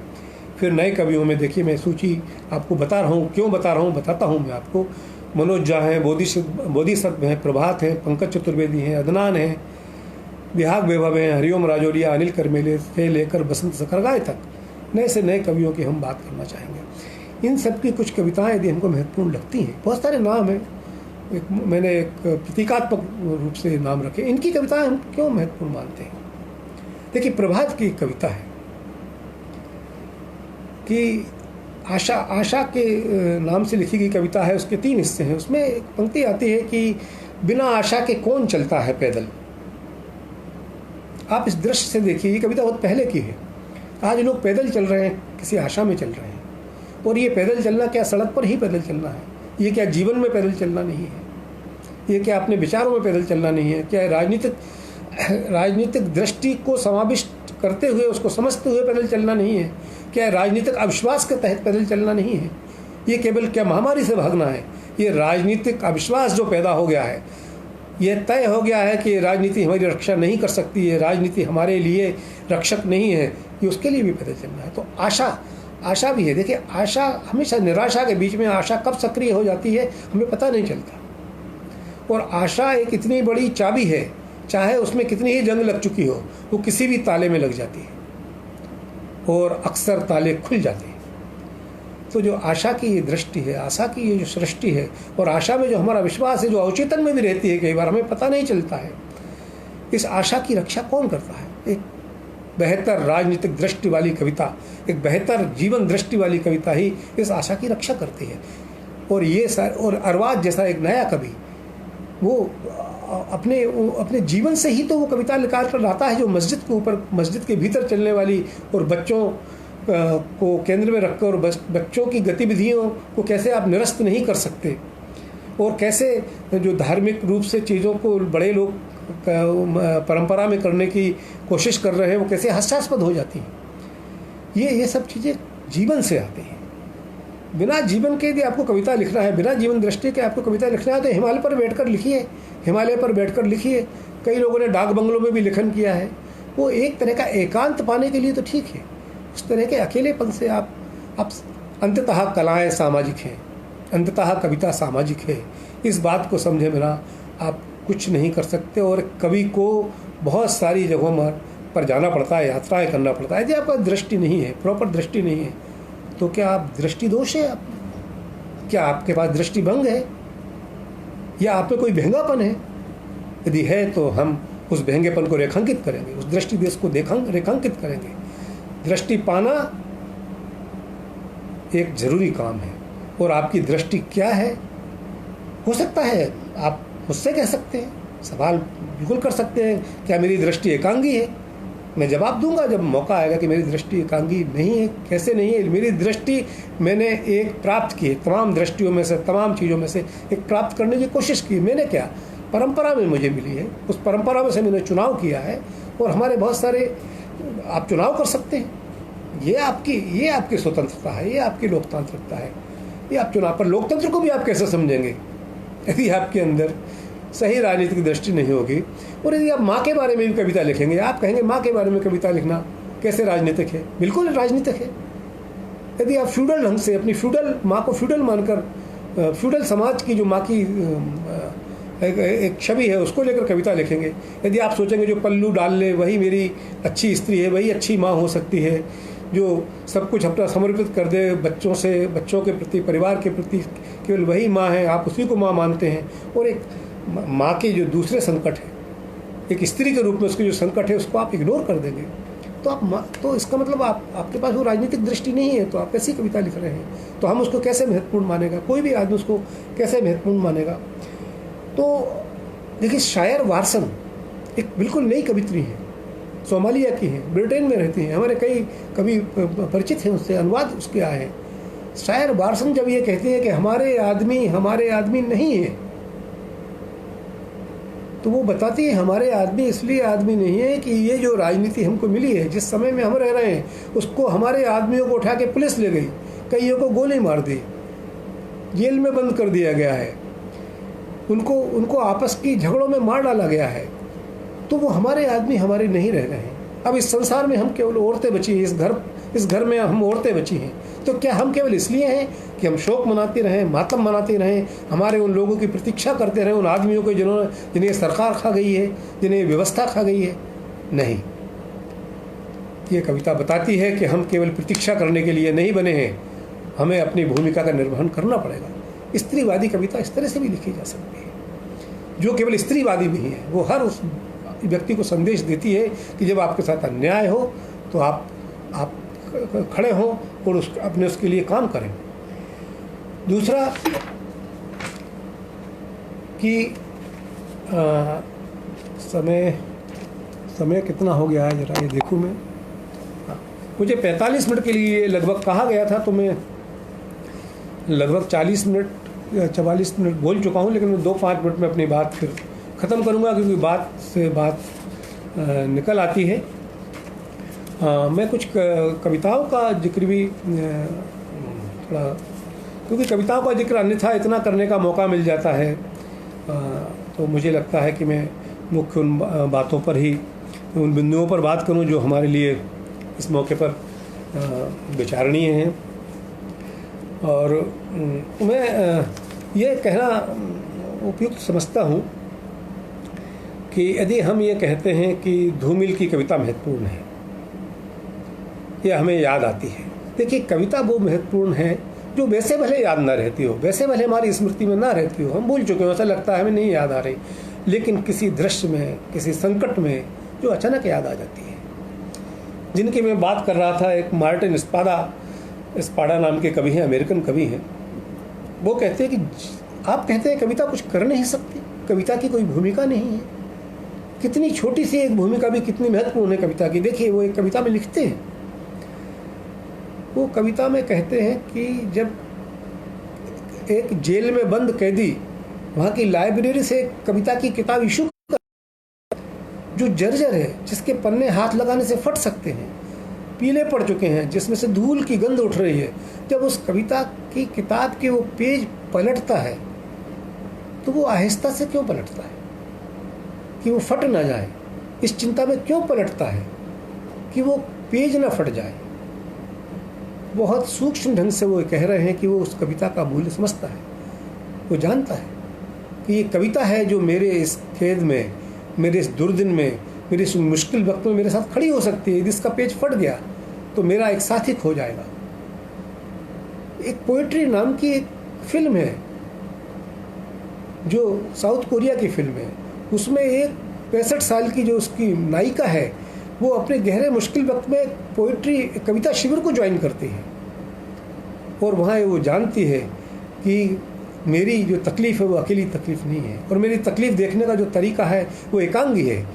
फिर नए कवियों में देखिए, मैं सूची आपको बता रहा हूँ, क्यों बता रहा हूँ, बताता हूँ मैं आपको। मनोज झा हैं, बोधिसत्व हैं, प्रभात हैं, पंकज चतुर्वेदी हैं, अदनान हैं, विहाग वैभव हैं, हरिओम राजौरिया, अनिल करमेले से लेकर बसंत सकरगाय तक नए से नए कवियों की हम बात करना चाहेंगे। इन सब की कुछ कविताएं यदि हमको महत्वपूर्ण लगती हैं, बहुत सारे नाम हैं, मैंने एक प्रतीकात्मक रूप से नाम रखे, इनकी कविताएं हम क्यों महत्वपूर्ण मानते हैं? देखिए, प्रभात की कविता है कि आशा के नाम से लिखी गई कविता है। उसके 3 हिस्से हैं। उसमें एक पंक्ति आती है कि बिना आशा के कौन चलता है पैदल। आप इस दृश्य से देखिए, ये कविता बहुत पहले की है। आज लोग पैदल चल रहे हैं, किसी आशा में चल रहे हैं। और ये पैदल चलना क्या सड़क पर ही पैदल चलना है? ये क्या जीवन में पैदल चलना नहीं है? ये क्या अपने विचारों में पैदल चलना नहीं है? क्या राजनीतिक दृष्टि को समाविष्ट करते हुए, उसको समझते हुए पैदल चलना नहीं है? क्या राजनीतिक अविश्वास के तहत पैदल चलना नहीं है? ये केवल क्या महामारी से भागना है? ये राजनीतिक अविश्वास जो पैदा हो गया है, ये तय हो गया है कि राजनीति हमारी रक्षा नहीं कर सकती है, राजनीति हमारे लिए रक्षक नहीं है, ये उसके लिए भी पैदल चलना है। तो आशा भी है। देखिए, आशा हमेशा निराशा के बीच में आशा कब सक्रिय हो जाती है हमें पता नहीं चलता। और आशा एक इतनी बड़ी चाबी है, चाहे उसमें कितनी ही जंग लग चुकी हो, वो किसी भी ताले में लग जाती है और अक्सर ताले खुल जाते हैं। तो जो आशा की ये दृष्टि है, आशा की ये जो सृष्टि है, और आशा में जो हमारा विश्वास है, जो अवचेतन में भी रहती है, कई बार हमें पता नहीं चलता है, इस आशा की रक्षा कौन करता है? एक बेहतर राजनीतिक दृष्टि वाली कविता, एक बेहतर जीवन दृष्टि वाली कविता ही इस आशा की रक्षा करती है। और ये और अरबाज जैसा एक नया कवि, वो अपने जीवन से ही तो वो कविता निकाल कर लाता है, जो मस्जिद के ऊपर, मस्जिद के भीतर चलने वाली, और बच्चों को केंद्र में रखकर, और बच्चों की गतिविधियों को कैसे आप निरस्त नहीं कर सकते, और कैसे जो धार्मिक रूप से चीज़ों को बड़े लोग परंपरा में करने की कोशिश कर रहे हैं, वो कैसे हास्यास्पद हो जाती हैं। ये सब चीज़ें जीवन से आती हैं। बिना जीवन के यदि आपको कविता लिखना है, बिना जीवन दृष्टि के आपको कविता लिखना है, तो हिमालय पर बैठकर लिखिए, हिमालय पर बैठकर लिखिए। कई लोगों ने डाक बंगलों में भी लेखन किया है। वो एक तरह का एकांत पाने के लिए तो ठीक है, उस तरह के अकेलेपन से आप अंततः कलाएँ सामाजिक हैं, अंततः कविता सामाजिक है, इस बात को समझे बिना आप कुछ नहीं कर सकते। और कवि को बहुत सारी जगहों पर जाना पड़ता है, यात्राएं करना पड़ता है। यदि आपका दृष्टि नहीं है, प्रॉपर दृष्टि नहीं है, तो क्या आप दृष्टि दोष है? क्या आपके पास दृष्टि भंग है, या आप में कोई भंगापन है? यदि है तो हम उस भंगेपन को रेखांकित करेंगे, उस दृष्टि देश को रेखांकित करेंगे। दृष्टि पाना एक जरूरी काम है। और आपकी दृष्टि क्या है? हो सकता है आप मुझसे कह सकते हैं, सवाल बिल्कुल कर सकते हैं, क्या मेरी दृष्टि एकांगी है? मैं जवाब दूंगा जब मौका आएगा कि मेरी दृष्टि एकांगी नहीं है। कैसे नहीं है? मेरी दृष्टि मैंने एक प्राप्त की है, तमाम दृष्टियों में से, तमाम चीज़ों में से एक प्राप्त करने की कोशिश की। मैंने क्या, परंपरा में मुझे मिली है, उस परंपरा में से मैंने चुनाव किया है। और हमारे बहुत सारे, आप चुनाव कर सकते हैं, ये आपकी स्वतंत्रता है, ये आपकी लोकतांत्रिकता है। ये आप चुनाव पर, लोकतंत्र को भी आप कैसे समझेंगे यदि आपके अंदर सही राजनीतिक दृष्टि नहीं होगी? और यदि आप माँ के बारे में भी कविता लिखेंगे, आप कहेंगे माँ के बारे में कविता लिखना कैसे राजनीतिक है? बिल्कुल राजनीतिक है। यदि आप फ्यूडल ढंग से अपनी फ्यूडल माँ को फ्यूडल मानकर, फ्यूडल समाज की जो माँ की एक छवि है उसको लेकर कविता लिखेंगे, यदि आप सोचेंगे जो पल्लू डाल ले वही मेरी अच्छी स्त्री है, वही अच्छी माँ हो सकती है, जो सब कुछ अपना समर्पित कर दे बच्चों के प्रति, परिवार के प्रति, केवल वही माँ है, आप उसी को माँ मानते हैं, और एक माँ के जो दूसरे संकट है, एक स्त्री के रूप में उसके जो संकट है, उसको आप इग्नोर कर देंगे, तो इसका मतलब आपके पास वो राजनीतिक दृष्टि नहीं है। तो आप कैसी कविता लिख रहे हैं? तो हम उसको कैसे महत्वपूर्ण मानेगा? कोई भी आदमी उसको कैसे महत्वपूर्ण मानेगा? तो देखिए, शायर वारसन एक बिल्कुल नई कवित्री है, सोमालिया की है, ब्रिटेन में रहती हैं, हमारे कई कवि परिचित हैं उससे, अनुवाद उसके आए हैं। शायर वारसन जब ये कहते हैं कि हमारे आदमी नहीं है, तो वो बताती है हमारे आदमी इसलिए आदमी नहीं है कि ये जो राजनीति हमको मिली है, जिस समय में हम रह रहे हैं, उसको हमारे आदमियों को उठा के पुलिस ले गई, कईयों को गोली मार दी, जेल में बंद कर दिया गया है, उनको आपस की झगड़ों में मार डाला गया है। तो वो हमारे आदमी हमारे नहीं रह गए हैं। अब इस संसार में हम केवल औरतें बची हैं, इस घर में हम औरतें बची हैं। तो क्या हम केवल इसलिए हैं कि हम शोक मनाते रहें, मातम मनाते रहें, हमारे उन लोगों की प्रतीक्षा करते रहें, उन आदमियों को जिन्हें सरकार खा गई है, जिन्हें व्यवस्था खा गई है? नहीं। ये कविता बताती है कि हम केवल प्रतीक्षा करने के लिए नहीं बने हैं, हमें अपनी भूमिका का निर्वहन करना पड़ेगा। स्त्रीवादी कविता इस तरह से भी लिखी जा सकती है, जो केवल स्त्रीवादी नहीं है, वो हर उस व्यक्ति को संदेश देती है कि जब आपके साथ अन्याय हो तो आप खड़े हों और उसके लिए काम करें। दूसरा कि समय कितना हो गया है, जरा ये देखूं मैं। मुझे 45 मिनट के लिए लगभग कहा गया था, तो मैं लगभग 40 मिनट या 44 मिनट बोल चुका हूं, लेकिन मैं 2-5 मिनट में अपनी बात फिर ख़त्म करूंगा, क्योंकि बात से बात निकल आती है। मैं कुछ कविताओं का जिक्र भी थोड़ा, क्योंकि कविताओं का जिक्र अन्यथा इतना करने का मौका मिल जाता है, तो मुझे लगता है कि मैं मुख्य उन बातों पर ही, उन बिंदुओं पर बात करूं जो हमारे लिए इस मौके पर विचारणीय हैं। और मैं ये कहना उपयुक्त समझता हूँ कि यदि हम ये कहते हैं कि धूमिल की कविता महत्वपूर्ण है, ये हमें याद आती है। देखिए, कविता वो महत्वपूर्ण है जो वैसे भले याद ना रहती हो, वैसे भले हमारी स्मृति में ना रहती हो, हम भूल चुके हो, ऐसा लगता है हमें नहीं याद आ रही, लेकिन किसी दृश्य में, किसी संकट में जो अचानक याद आ जाती है। जिनकी मैं बात कर रहा था, एक मार्टिन स्पाडा नाम के कवि हैं, अमेरिकन कवि हैं। वो कहते हैं कि आप कहते हैं कविता कुछ कर नहीं सकती, कविता की कोई भूमिका नहीं है। कितनी छोटी सी एक भूमिका भी कितनी महत्वपूर्ण है कविता की। देखिए, वो एक कविता में लिखते हैं, वो कविता में कहते हैं कि जब एक जेल में बंद कैदी वहाँ की लाइब्रेरी से एक कविता की किताब इशू जो जर्जर है, जिसके पन्ने हाथ लगाने से फट सकते हैं, पीले पड़ चुके हैं, जिसमें से धूल की गंध उठ रही है, जब उस कविता की किताब के वो पेज पलटता है तो वो आहिस्ता से क्यों पलटता है कि वो फट ना जाए? इस चिंता में क्यों पलटता है कि वो पेज ना फट जाए? बहुत सूक्ष्म ढंग से वो कह रहे हैं कि वो उस कविता का मूल्य समझता है। वो जानता है कि ये कविता है जो मेरे इस खेद में, मेरे इस दुर्दिन में, मेरे इस मुश्किल वक्त में मेरे साथ खड़ी हो सकती है। यदि इसका पेज फट गया तो मेरा एक साथी खो जाएगा। एक पोएट्री नाम की एक फिल्म है जो साउथ कोरिया की फिल्म है, उसमें एक 65 साल की जो उसकी नायिका है, वो अपने गहरे मुश्किल वक्त में पोएट्री कविता शिविर को ज्वाइन करती है और वहाँ वो जानती है कि मेरी जो तकलीफ़ है वो अकेली तकलीफ़ नहीं है, और मेरी तकलीफ़ देखने का जो तरीका है वो एकांगी है।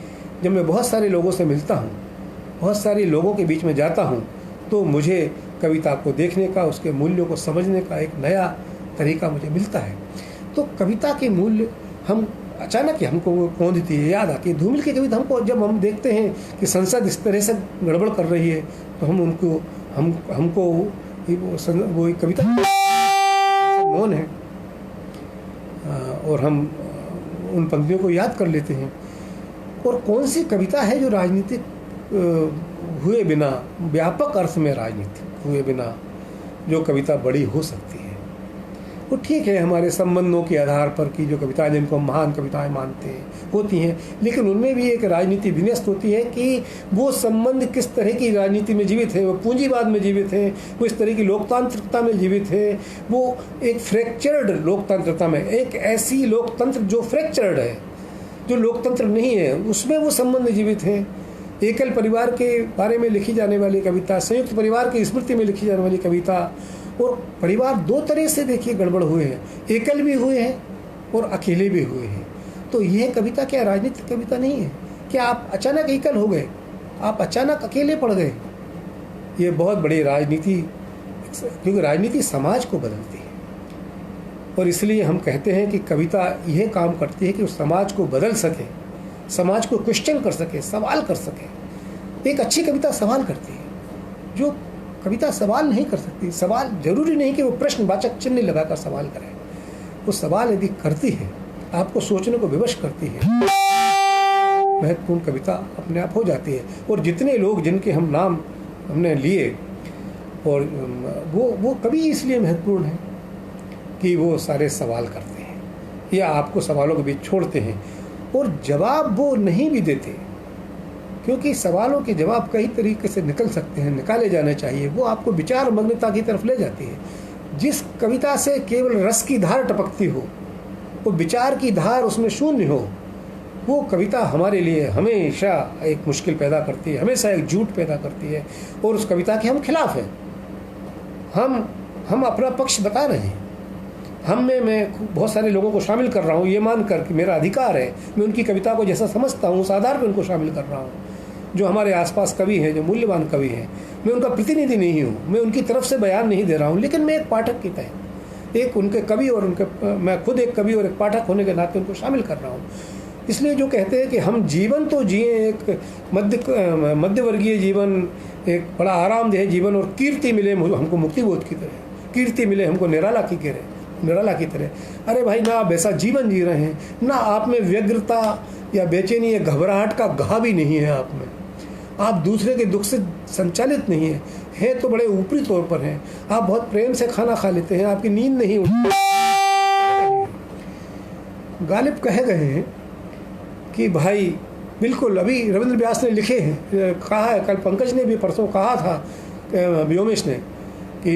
जब मैं बहुत सारे लोगों से मिलता हूँ, बहुत सारे लोगों के बीच में जाता हूँ, तो मुझे कविता को देखने का, उसके मूल्यों को समझने का एक नया तरीका मुझे मिलता है। तो कविता के मूल्य हम अचानक ही हमको वो कौंधती है, याद आती है। धूमिल की कविता हमको जब हम देखते हैं कि संसद इस तरह से गड़बड़ कर रही है, तो हमको वो कविता मौन है और हम उन पंक्तियों को याद कर लेते हैं। और कौन सी कविता है जो राजनीतिक हुए बिना, व्यापक अर्थ में राजनीतिक हुए बिना जो कविता बड़ी हो सकती है? वो ठीक है, हमारे संबंधों के आधार पर की जो कविताएं, जिनको हम महान कविताएं मानते हैं, होती हैं, लेकिन उनमें भी एक राजनीति विन्यस्त होती है कि वो संबंध किस तरह की राजनीति में जीवित है, वो पूंजीवाद में जीवित है, वो इस तरह की लोकतांत्रिकता में जीवित है, वो एक फ्रैक्चर्ड लोकतंत्रता में, एक ऐसी लोकतंत्र जो फ्रैक्चर्ड है, जो लोकतंत्र नहीं है, उसमें वो संबंध जीवित है। एकल परिवार के बारे में लिखी जाने वाली कविता, संयुक्त परिवार की स्मृति में लिखी जाने वाली कविता, और परिवार दो तरह से देखिए गड़बड़ हुए हैं, एकल भी हुए हैं और अकेले भी हुए हैं। तो यह कविता क्या राजनीतिक कविता नहीं है? क्या आप अचानक एकल हो गए, आप अचानक अकेले पड़ गए? ये बहुत बड़ी राजनीति, क्योंकि राजनीति समाज को बदलती है, और इसलिए हम कहते हैं कि कविता यह काम करती है कि उस समाज को बदल सके, समाज को क्वेश्चन कर सके, सवाल कर सके। एक अच्छी कविता सवाल करती है, जो कविता सवाल नहीं कर सकती। सवाल जरूरी नहीं कि वो प्रश्नवाचक चिन्ह लगाकर सवाल करे, वो सवाल यदि करती है, आपको सोचने को विवश करती है, महत्वपूर्ण कविता अपने आप हो जाती है। और जितने लोग जिनके हम नाम हमने लिए, और वो कवि इसलिए महत्वपूर्ण है कि वो सारे सवाल करते हैं या आपको सवालों के बीच छोड़ते हैं, और जवाब वो नहीं भी देते, क्योंकि सवालों के जवाब कई तरीके से निकल सकते हैं, निकाले जाने चाहिए। वो आपको विचार मग्नता की तरफ ले जाती है। जिस कविता से केवल रस की धार टपकती हो, वो विचार की धार उसमें शून्य हो, वो कविता हमारे लिए हमेशा एक मुश्किल पैदा करती है, हमेशा एक झूठ पैदा करती है, और उस कविता के हम खिलाफ हैं। हम अपना पक्ष बता रहे हैं, मैं बहुत सारे लोगों को शामिल कर रहा हूँ, ये मानकर कि मेरा अधिकार है, मैं उनकी कविता को जैसा समझता हूँ उस आधार पर उनको शामिल कर रहा हूँ। जो हमारे आसपास कवि हैं, जो मूल्यवान कवि हैं, मैं उनका प्रतिनिधि नहीं हूँ, मैं उनकी तरफ से बयान नहीं दे रहा हूँ, लेकिन मैं एक पाठक की तरह, एक उनके कवि और मैं खुद एक कवि और एक पाठक होने के नाते उनको शामिल कर रहा हूँ। इसलिए जो कहते हैं कि हम जीवन तो जिए, एक मध्यवर्गीय जीवन, एक बड़ा आरामदेह जीवन, और कीर्ति मिले हमको मुक्तिबोध की तरह, कीर्ति मिले हमको निराला की तरह। अरे भाई, ना आप ऐसा जीवन जी रहे हैं, ना आप में व्यग्रता या बेचैनी या घबराहट का घा भी नहीं है आप में, आप दूसरे के दुख से संचालित नहीं है तो बड़े ऊपरी तौर पर हैं। आप बहुत प्रेम से खाना खा लेते हैं, आपकी नींद नहीं उठती। गालिब कहे गए हैं कि भाई बिल्कुल, अभी रविंद्र व्यास ने लिखे हैं, कहा है, कल पंकज ने भी परसों कहा था, व्योमेश ने, कि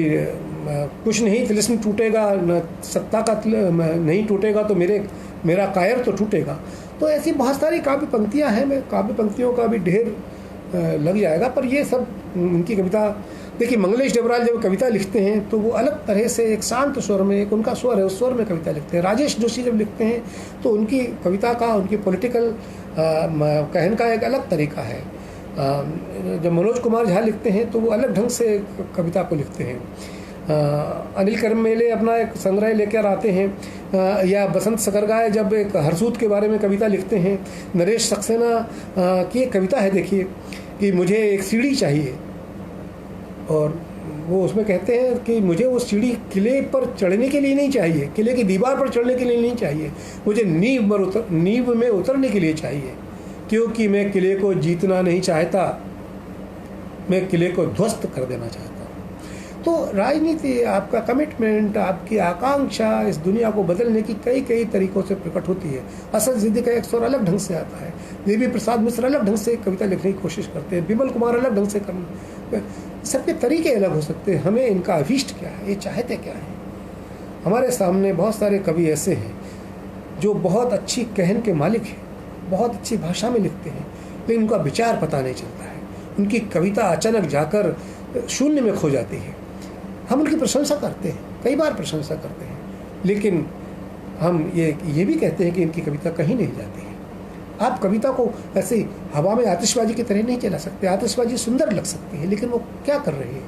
कुछ नहीं तिलिस्म टूटेगा, न सत्ता का नहीं टूटेगा तो मेरा कायर तो टूटेगा। तो ऐसी बहुत सारी काव्य पंक्तियाँ हैं, मैं काव्य पंक्तियों का भी ढेर लग जाएगा। पर ये सब उनकी कविता, देखिए मंगलेश डबराल जब कविता लिखते हैं तो वो अलग तरह से एक शांत स्वर में, एक उनका स्वर है, उस स्वर में कविता लिखते हैं। राजेश जोशी जब लिखते हैं तो उनकी कविता का, उनकी पॉलिटिकल कहन का एक अलग तरीका है। जब मनोज कुमार झा लिखते हैं तो वो अलग ढंग से कविता को लिखते हैं। अनिल करमेले अपना एक संग्रह लेकर आते हैं, या बसंत सकरगाय जब एक हरसूद के बारे में कविता लिखते हैं। नरेश सक्सेना की एक कविता है, देखिए, कि मुझे एक सीढ़ी चाहिए, और वो उसमें कहते हैं कि मुझे वो सीढ़ी किले पर चढ़ने के लिए नहीं चाहिए, किले की दीवार पर चढ़ने के लिए नहीं चाहिए, मुझे नींव में उतरने के लिए चाहिए, क्योंकि मैं किले को जीतना नहीं चाहता, मैं किले को ध्वस्त कर देना चाहता हूँ। तो राजनीति, आपका कमिटमेंट, आपकी आकांक्षा इस दुनिया को बदलने की कई कई तरीकों से प्रकट होती है। असद ज़िद्दी का एक स्वर अलग ढंग से आता है, देवी प्रसाद मिश्र अलग ढंग से कविता लिखने की कोशिश करते हैं, बिमल कुमार अलग ढंग से करना, सबके तरीके अलग हो सकते हैं। हमें इनका अभीष्ट क्या है, ये चाहते क्या है। हमारे सामने बहुत सारे कवि ऐसे हैं जो बहुत अच्छी कहन के मालिक हैं, बहुत अच्छी भाषा में लिखते हैं, लेकिन उनका विचार पता नहीं चलता है। उनकी कविता अचानक जाकर शून्य में खो जाती है। हम उनकी प्रशंसा करते हैं, कई बार प्रशंसा करते हैं, लेकिन हम ये भी कहते हैं कि इनकी कविता कहीं नहीं जाती है। आप कविता को ऐसे हवा में आतिशबाजी की तरह नहीं चला सकते। आतिशबाजी सुंदर लग सकती है, लेकिन वो क्या कर रही है।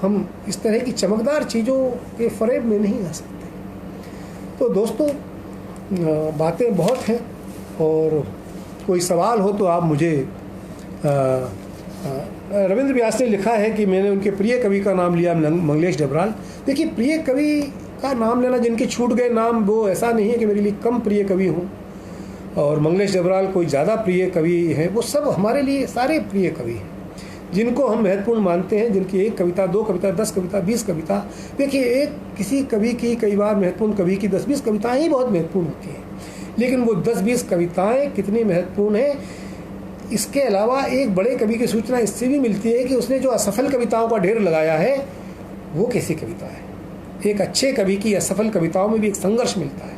हम इस तरह की चमकदार चीज़ों के फरेब में नहीं आ सकते। तो दोस्तों, बातें बहुत हैं, और कोई सवाल हो तो आप मुझे रविंद्र व्यास ने लिखा है कि मैंने उनके प्रिय कवि का नाम लिया, मंगलेश डबराल। देखिए, प्रिय कवि का नाम लेना, जिनके छूट गए नाम, वो ऐसा नहीं है कि मेरे लिए कम प्रिय कवि हों और मंगलेश डबराल कोई ज़्यादा प्रिय कवि हैं। वो सब हमारे लिए सारे प्रिय कवि हैं, जिनको हम महत्वपूर्ण मानते हैं, जिनकी एक कविता, 2 कविता, 10 कविता, 20 कविता। देखिए, एक किसी कवि की, कई बार महत्वपूर्ण कवि की 10-20 कविताएँ ही बहुत महत्वपूर्ण होती हैं, लेकिन वो 10-20 कविताएँ कितनी महत्वपूर्ण हैं, इसके अलावा एक बड़े कवि की सूचना इससे भी मिलती है कि उसने जो असफल कविताओं का ढेर लगाया है वो कैसी कविता है। एक अच्छे कवि की असफल कविताओं में भी एक संघर्ष मिलता है,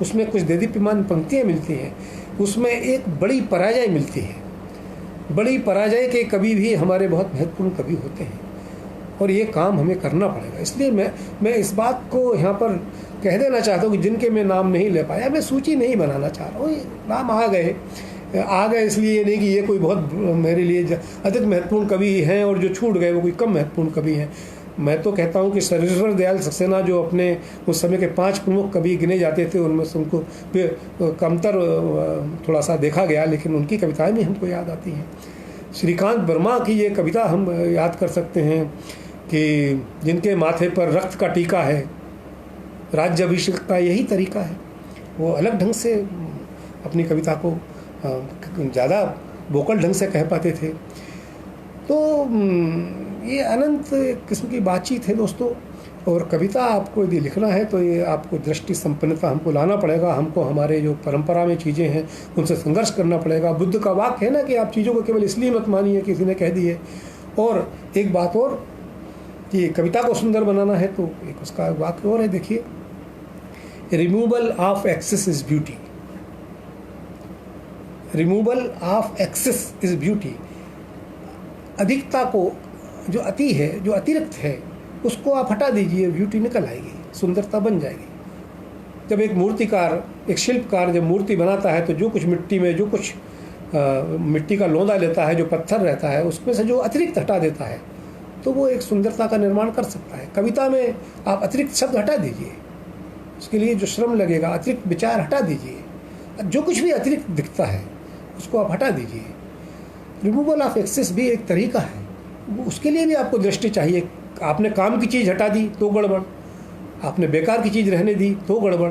उसमें कुछ देदीप्यमान पंक्तियाँ मिलती हैं, उसमें एक बड़ी पराजय मिलती है। बड़ी पराजय के कवि भी हमारे बहुत महत्वपूर्ण कवि होते हैं, और ये काम हमें करना पड़ेगा। इसलिए मैं इस बात को यहाँ पर कह देना चाहता हूँ कि जिनके मैं नाम नहीं ले पाया, मैं सूची नहीं बनाना चाह रहा हूँ। नाम आ गए, इसलिए नहीं कि ये कोई बहुत मेरे लिए अधिक महत्वपूर्ण कवि हैं और जो छूट गए वो कोई कम महत्वपूर्ण कवि हैं। मैं तो कहता हूँ कि सर्वेश्वर दयाल सक्सेना जो अपने उस समय के 5 प्रमुख कवि गिने जाते थे, उनमें से उनको कमतर थोड़ा सा देखा गया, लेकिन उनकी कविताएं भी हमको याद आती हैं। श्रीकांत वर्मा की ये कविता हम याद कर सकते हैं कि जिनके माथे पर रक्त का टीका है, राज्याभिषेक का यही तरीका है। वो अलग ढंग से अपनी कविता को ज़्यादा वोकल ढंग से कह पाते थे। तो ये अनंत किस्म की बातचीत है दोस्तों। और कविता आपको यदि लिखना है तो ये आपको दृष्टि संपन्नता हमको लाना पड़ेगा, हमको हमारे जो परंपरा में चीज़ें हैं उनसे संघर्ष करना पड़ेगा। बुद्ध का वाक्य है ना कि आप चीज़ों को केवल इसलिए मत मानिए किसी ने कह दी है। और एक बात और कि कविता को सुंदर बनाना है तो एक उसका वाक्य और है, देखिए, removal of excess is beauty. Removal of excess is beauty. अधिकता को, जो अति है, जो अतिरिक्त है, उसको आप हटा दीजिए, ब्यूटी निकल आएगी, सुंदरता बन जाएगी। जब एक मूर्तिकार, एक शिल्पकार जब मूर्ति बनाता है तो जो कुछ मिट्टी में, जो कुछ मिट्टी का लोंदा लेता है, जो पत्थर रहता है, उसमें से जो अतिरिक्त हटा देता है तो वो एक सुंदरता का निर्माण कर सकता है। कविता में आप अतिरिक्त शब्द हटा दीजिए, उसके लिए जो श्रम लगेगा, अतिरिक्त विचार हटा दीजिए, जो कुछ भी अतिरिक्त दिखता है उसको आप हटा दीजिए। रिमूवल ऑफ एक्सेस भी एक तरीका है, उसके लिए भी आपको दृष्टि चाहिए। आपने काम की चीज़ हटा दी तो गड़बड़, आपने बेकार की चीज़ रहने दी तो गड़बड़।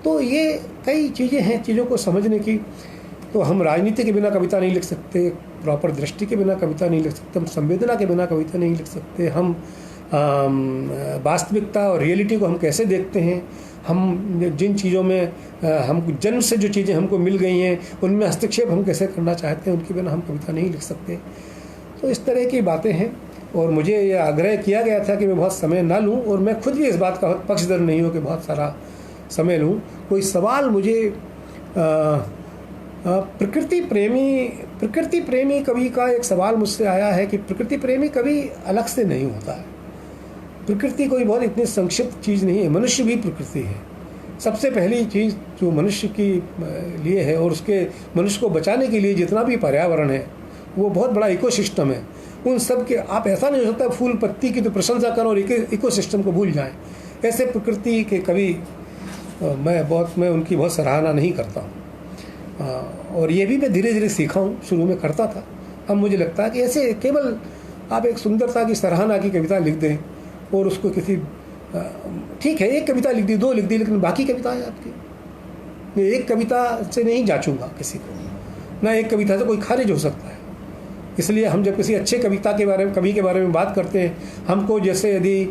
तो ये कई चीज़ें हैं चीज़ों को समझने की। तो हम राजनीति के बिना कविता नहीं लिख सकते, प्रॉपर दृष्टि के बिना कविता नहीं लिख सकते, हम संवेदना के बिना कविता नहीं लिख सकते। हम वास्तविकता और रियलिटी को हम कैसे देखते हैं, हम जिन चीज़ों में हम जन्म से जो चीज़ें हमको मिल गई हैं उनमें हस्तक्षेप हम कैसे करना चाहते हैं, उनके बिना हम कविता नहीं लिख सकते। तो इस तरह की बातें हैं। और मुझे ये आग्रह किया गया था कि मैं बहुत समय ना लूं, और मैं खुद भी इस बात का पक्षधर नहीं हूं कि बहुत सारा समय लूं। कोई सवाल मुझे प्रकृति प्रेमी कवि का एक सवाल मुझसे आया है कि प्रकृति प्रेमी कवि अलग से नहीं होता है। प्रकृति कोई बहुत इतनी संक्षिप्त चीज़ नहीं है, मनुष्य भी प्रकृति है। सबसे पहली चीज़ जो मनुष्य की लिए है, और उसके मनुष्य को बचाने के लिए जितना भी पर्यावरण है वो बहुत बड़ा इकोसिस्टम है। उन सब के आप ऐसा नहीं हो सकता फूल पत्ती की तो प्रशंसा करो और इकोसिस्टम को भूल जाएं। ऐसे प्रकृति के कवि मैं उनकी बहुत सराहना नहीं करता हूँ। और ये भी मैं धीरे धीरे सीखा हूँ, शुरू में करता था। अब मुझे लगता है कि ऐसे केवल आप एक सुंदरता की सराहना की कविता लिख दें और उसको किसी ठीक है, एक कविता लिख दी, 2 लिख दी, लेकिन बाकी कविताएं आपकी, मैं एक कविता से नहीं जांचूंगा किसी को, ना एक कविता से कोई खारिज हो सकता है। इसलिए हम जब किसी अच्छे कवि के बारे में बात करते हैं, हमको जैसे यदि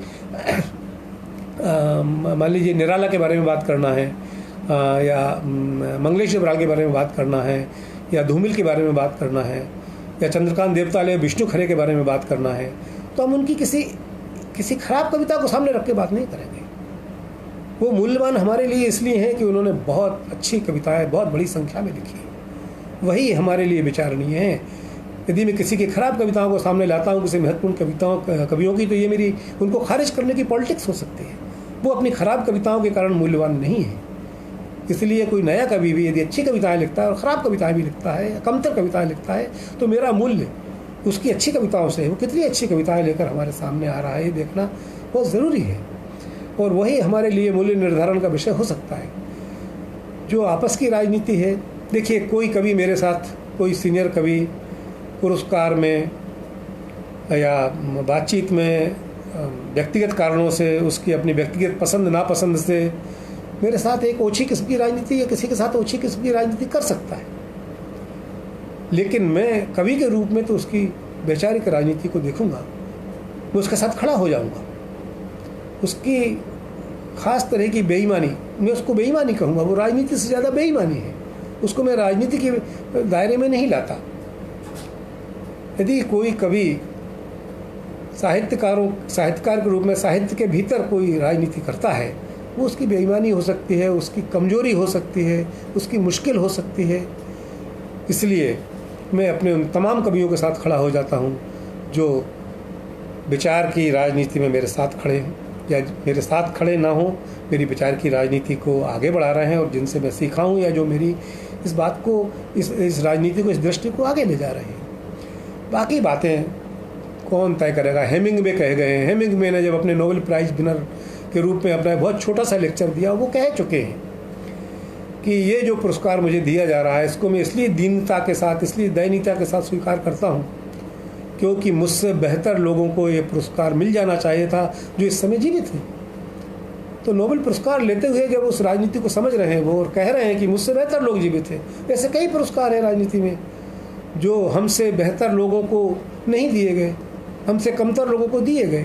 मान लीजिए निराला के बारे में बात करना है, या मंगलेश बराल के बारे में बात करना है, या धूमिल के बारे में बात करना है, या चंद्रकांत देवताल या विष्णु खरे के बारे में बात करना है, तो हम उनकी किसी खराब कविता को सामने रख के बात नहीं करेंगे। वो मूल्यवान हमारे लिए इसलिए हैं कि उन्होंने बहुत अच्छी कविताएं बहुत बड़ी संख्या में लिखी, वही हमारे लिए विचारणीय है। यदि मैं किसी की खराब कविताओं को सामने लाता हूँ, किसी महत्वपूर्ण कवियों की, तो ये मेरी उनको खारिज करने की पॉलिटिक्स हो सकती है। वो अपनी खराब कविताओं के कारण मूल्यवान नहीं है। इसलिए कोई नया कवि भी यदि अच्छी कविताएं लिखता है और ख़राब कविताएं भी लिखता है, कमतर कविताएं लिखता है, तो मेरा मूल्य उसकी अच्छी कविताओं से, वो कितनी अच्छी कविताएं लेकर हमारे सामने आ रहा है, ये देखना बहुत ज़रूरी है। और वही हमारे लिए मूल्य निर्धारण का विषय हो सकता है। जो आपस की राजनीति है, देखिए कोई कवि मेरे साथ, कोई सीनियर कवि पुरस्कार में या बातचीत में व्यक्तिगत कारणों से, उसकी अपनी व्यक्तिगत पसंद नापसंद से मेरे साथ एक ओछी किस्म की राजनीति या किसी के साथ ओछी किस्म की राजनीति कर सकता है, लेकिन मैं कवि के रूप में तो उसकी वैचारिक राजनीति को देखूंगा, मैं उसके साथ खड़ा हो जाऊंगा। उसकी खास तरह की बेईमानी, मैं उसको बेईमानी कहूँगा, वो राजनीति से ज़्यादा बेईमानी है, उसको मैं राजनीति के दायरे में नहीं लाता। यदि कोई कवि साहित्यकार के रूप में साहित्य के भीतर कोई राजनीति करता है, वो उसकी बेईमानी हो सकती है, उसकी कमजोरी हो सकती है, उसकी मुश्किल हो सकती है। इसलिए मैं अपने उन तमाम कवियों के साथ खड़ा हो जाता हूँ जो विचार की राजनीति में मेरे साथ खड़े हैं, या मेरे साथ खड़े ना हो, मेरी विचार की राजनीति को आगे बढ़ा रहे हैं और जिनसे मैं सीखा हूँ, या जो मेरी इस बात को, इस राजनीति को, इस दृष्टि को आगे ले जा रहे हैं। बाकी बातें कौन तय करेगा। हेमिंगवे कह गए हैं, हेमिंगवे ने जब अपने नोबेल प्राइज़ विनर के रूप में अपना बहुत छोटा सा लेक्चर दिया, वो कह चुके हैं कि ये जो पुरस्कार मुझे दिया जा रहा है, इसको मैं इसलिए दीनता के साथ, इसलिए दयनीयता के साथ स्वीकार करता हूँ क्योंकि मुझसे बेहतर लोगों को ये पुरस्कार मिल जाना चाहिए था जो इस समय जीवित हैं। तो नोबेल पुरस्कार लेते हुए जब उस राजनीति को समझ रहे हैं वो, और कह रहे हैं कि मुझसे बेहतर लोग जीवित हैं, ऐसे कई पुरस्कार हैं राजनीति में जो हमसे बेहतर लोगों को नहीं दिए गए, हमसे कमतर लोगों को दिए गए।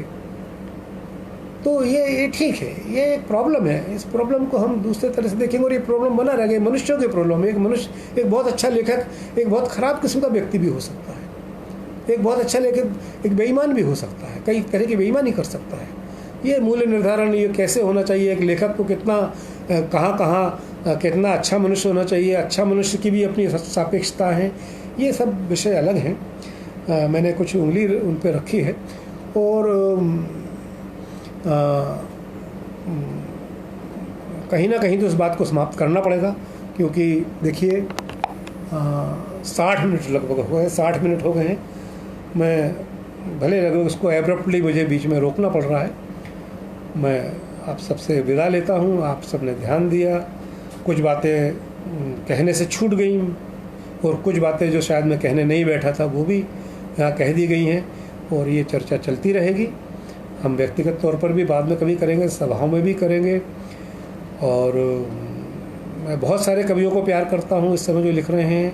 तो ये ठीक है, ये एक प्रॉब्लम है। इस प्रॉब्लम को हम दूसरे तरह से देखेंगे और ये प्रॉब्लम बना रहेगा। मनुष्यों के प्रॉब्लम है। एक बहुत अच्छा लेखक एक बहुत ख़राब किस्म का व्यक्ति भी हो सकता है, एक बहुत अच्छा लेखक एक बेईमान भी हो सकता है, कई तरह की बेईमानी कर सकता है। ये मूल्य निर्धारण ये कैसे होना चाहिए, एक लेखक को कितना कहाँ कितना अच्छा मनुष्य होना चाहिए, अच्छा मनुष्य की भी अपनी सापेक्षता है, ये सब विषय अलग हैं। मैंने कुछ उंगली उन पर रखी है और कहीं ना कहीं तो इस बात को समाप्त करना पड़ेगा, क्योंकि देखिए 60 मिनट लगभग हो गए, 60 मिनट हो गए हैं। मैं भले लगभग उसको एब्रप्टली मुझे बीच में रोकना पड़ रहा है। मैं आप सबसे विदा लेता हूँ। आप सबने ध्यान दिया, कुछ बातें कहने से छूट गई और कुछ बातें जो शायद मैं कहने नहीं बैठा था वो भी यहाँ कह दी गई हैं, और ये चर्चा चलती रहेगी। हम व्यक्तिगत तौर पर भी बाद में कभी करेंगे, सभाओं में भी करेंगे। और मैं बहुत सारे कवियों को प्यार करता हूँ इस समय जो लिख रहे हैं,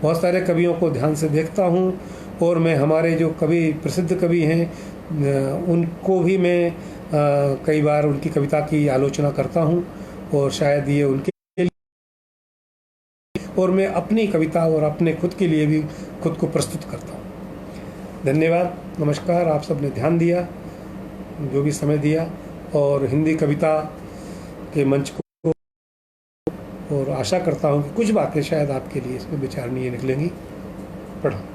बहुत सारे कवियों को ध्यान से देखता हूँ, और मैं हमारे जो कवि प्रसिद्ध कवि हैं उनको भी मैं कई बार उनकी कविता की आलोचना करता हूँ, और शायद ये उनके लिए, और मैं अपनी कविता और अपने खुद के लिए भी खुद को प्रस्तुत करता हूँ। धन्यवाद, नमस्कार। आप सबने ध्यान दिया, जो भी समय दिया, और हिंदी कविता के मंच को, और आशा करता हूँ कि कुछ बातें शायद आपके लिए इसमें विचारणीय निकलेंगी। प्रणाम।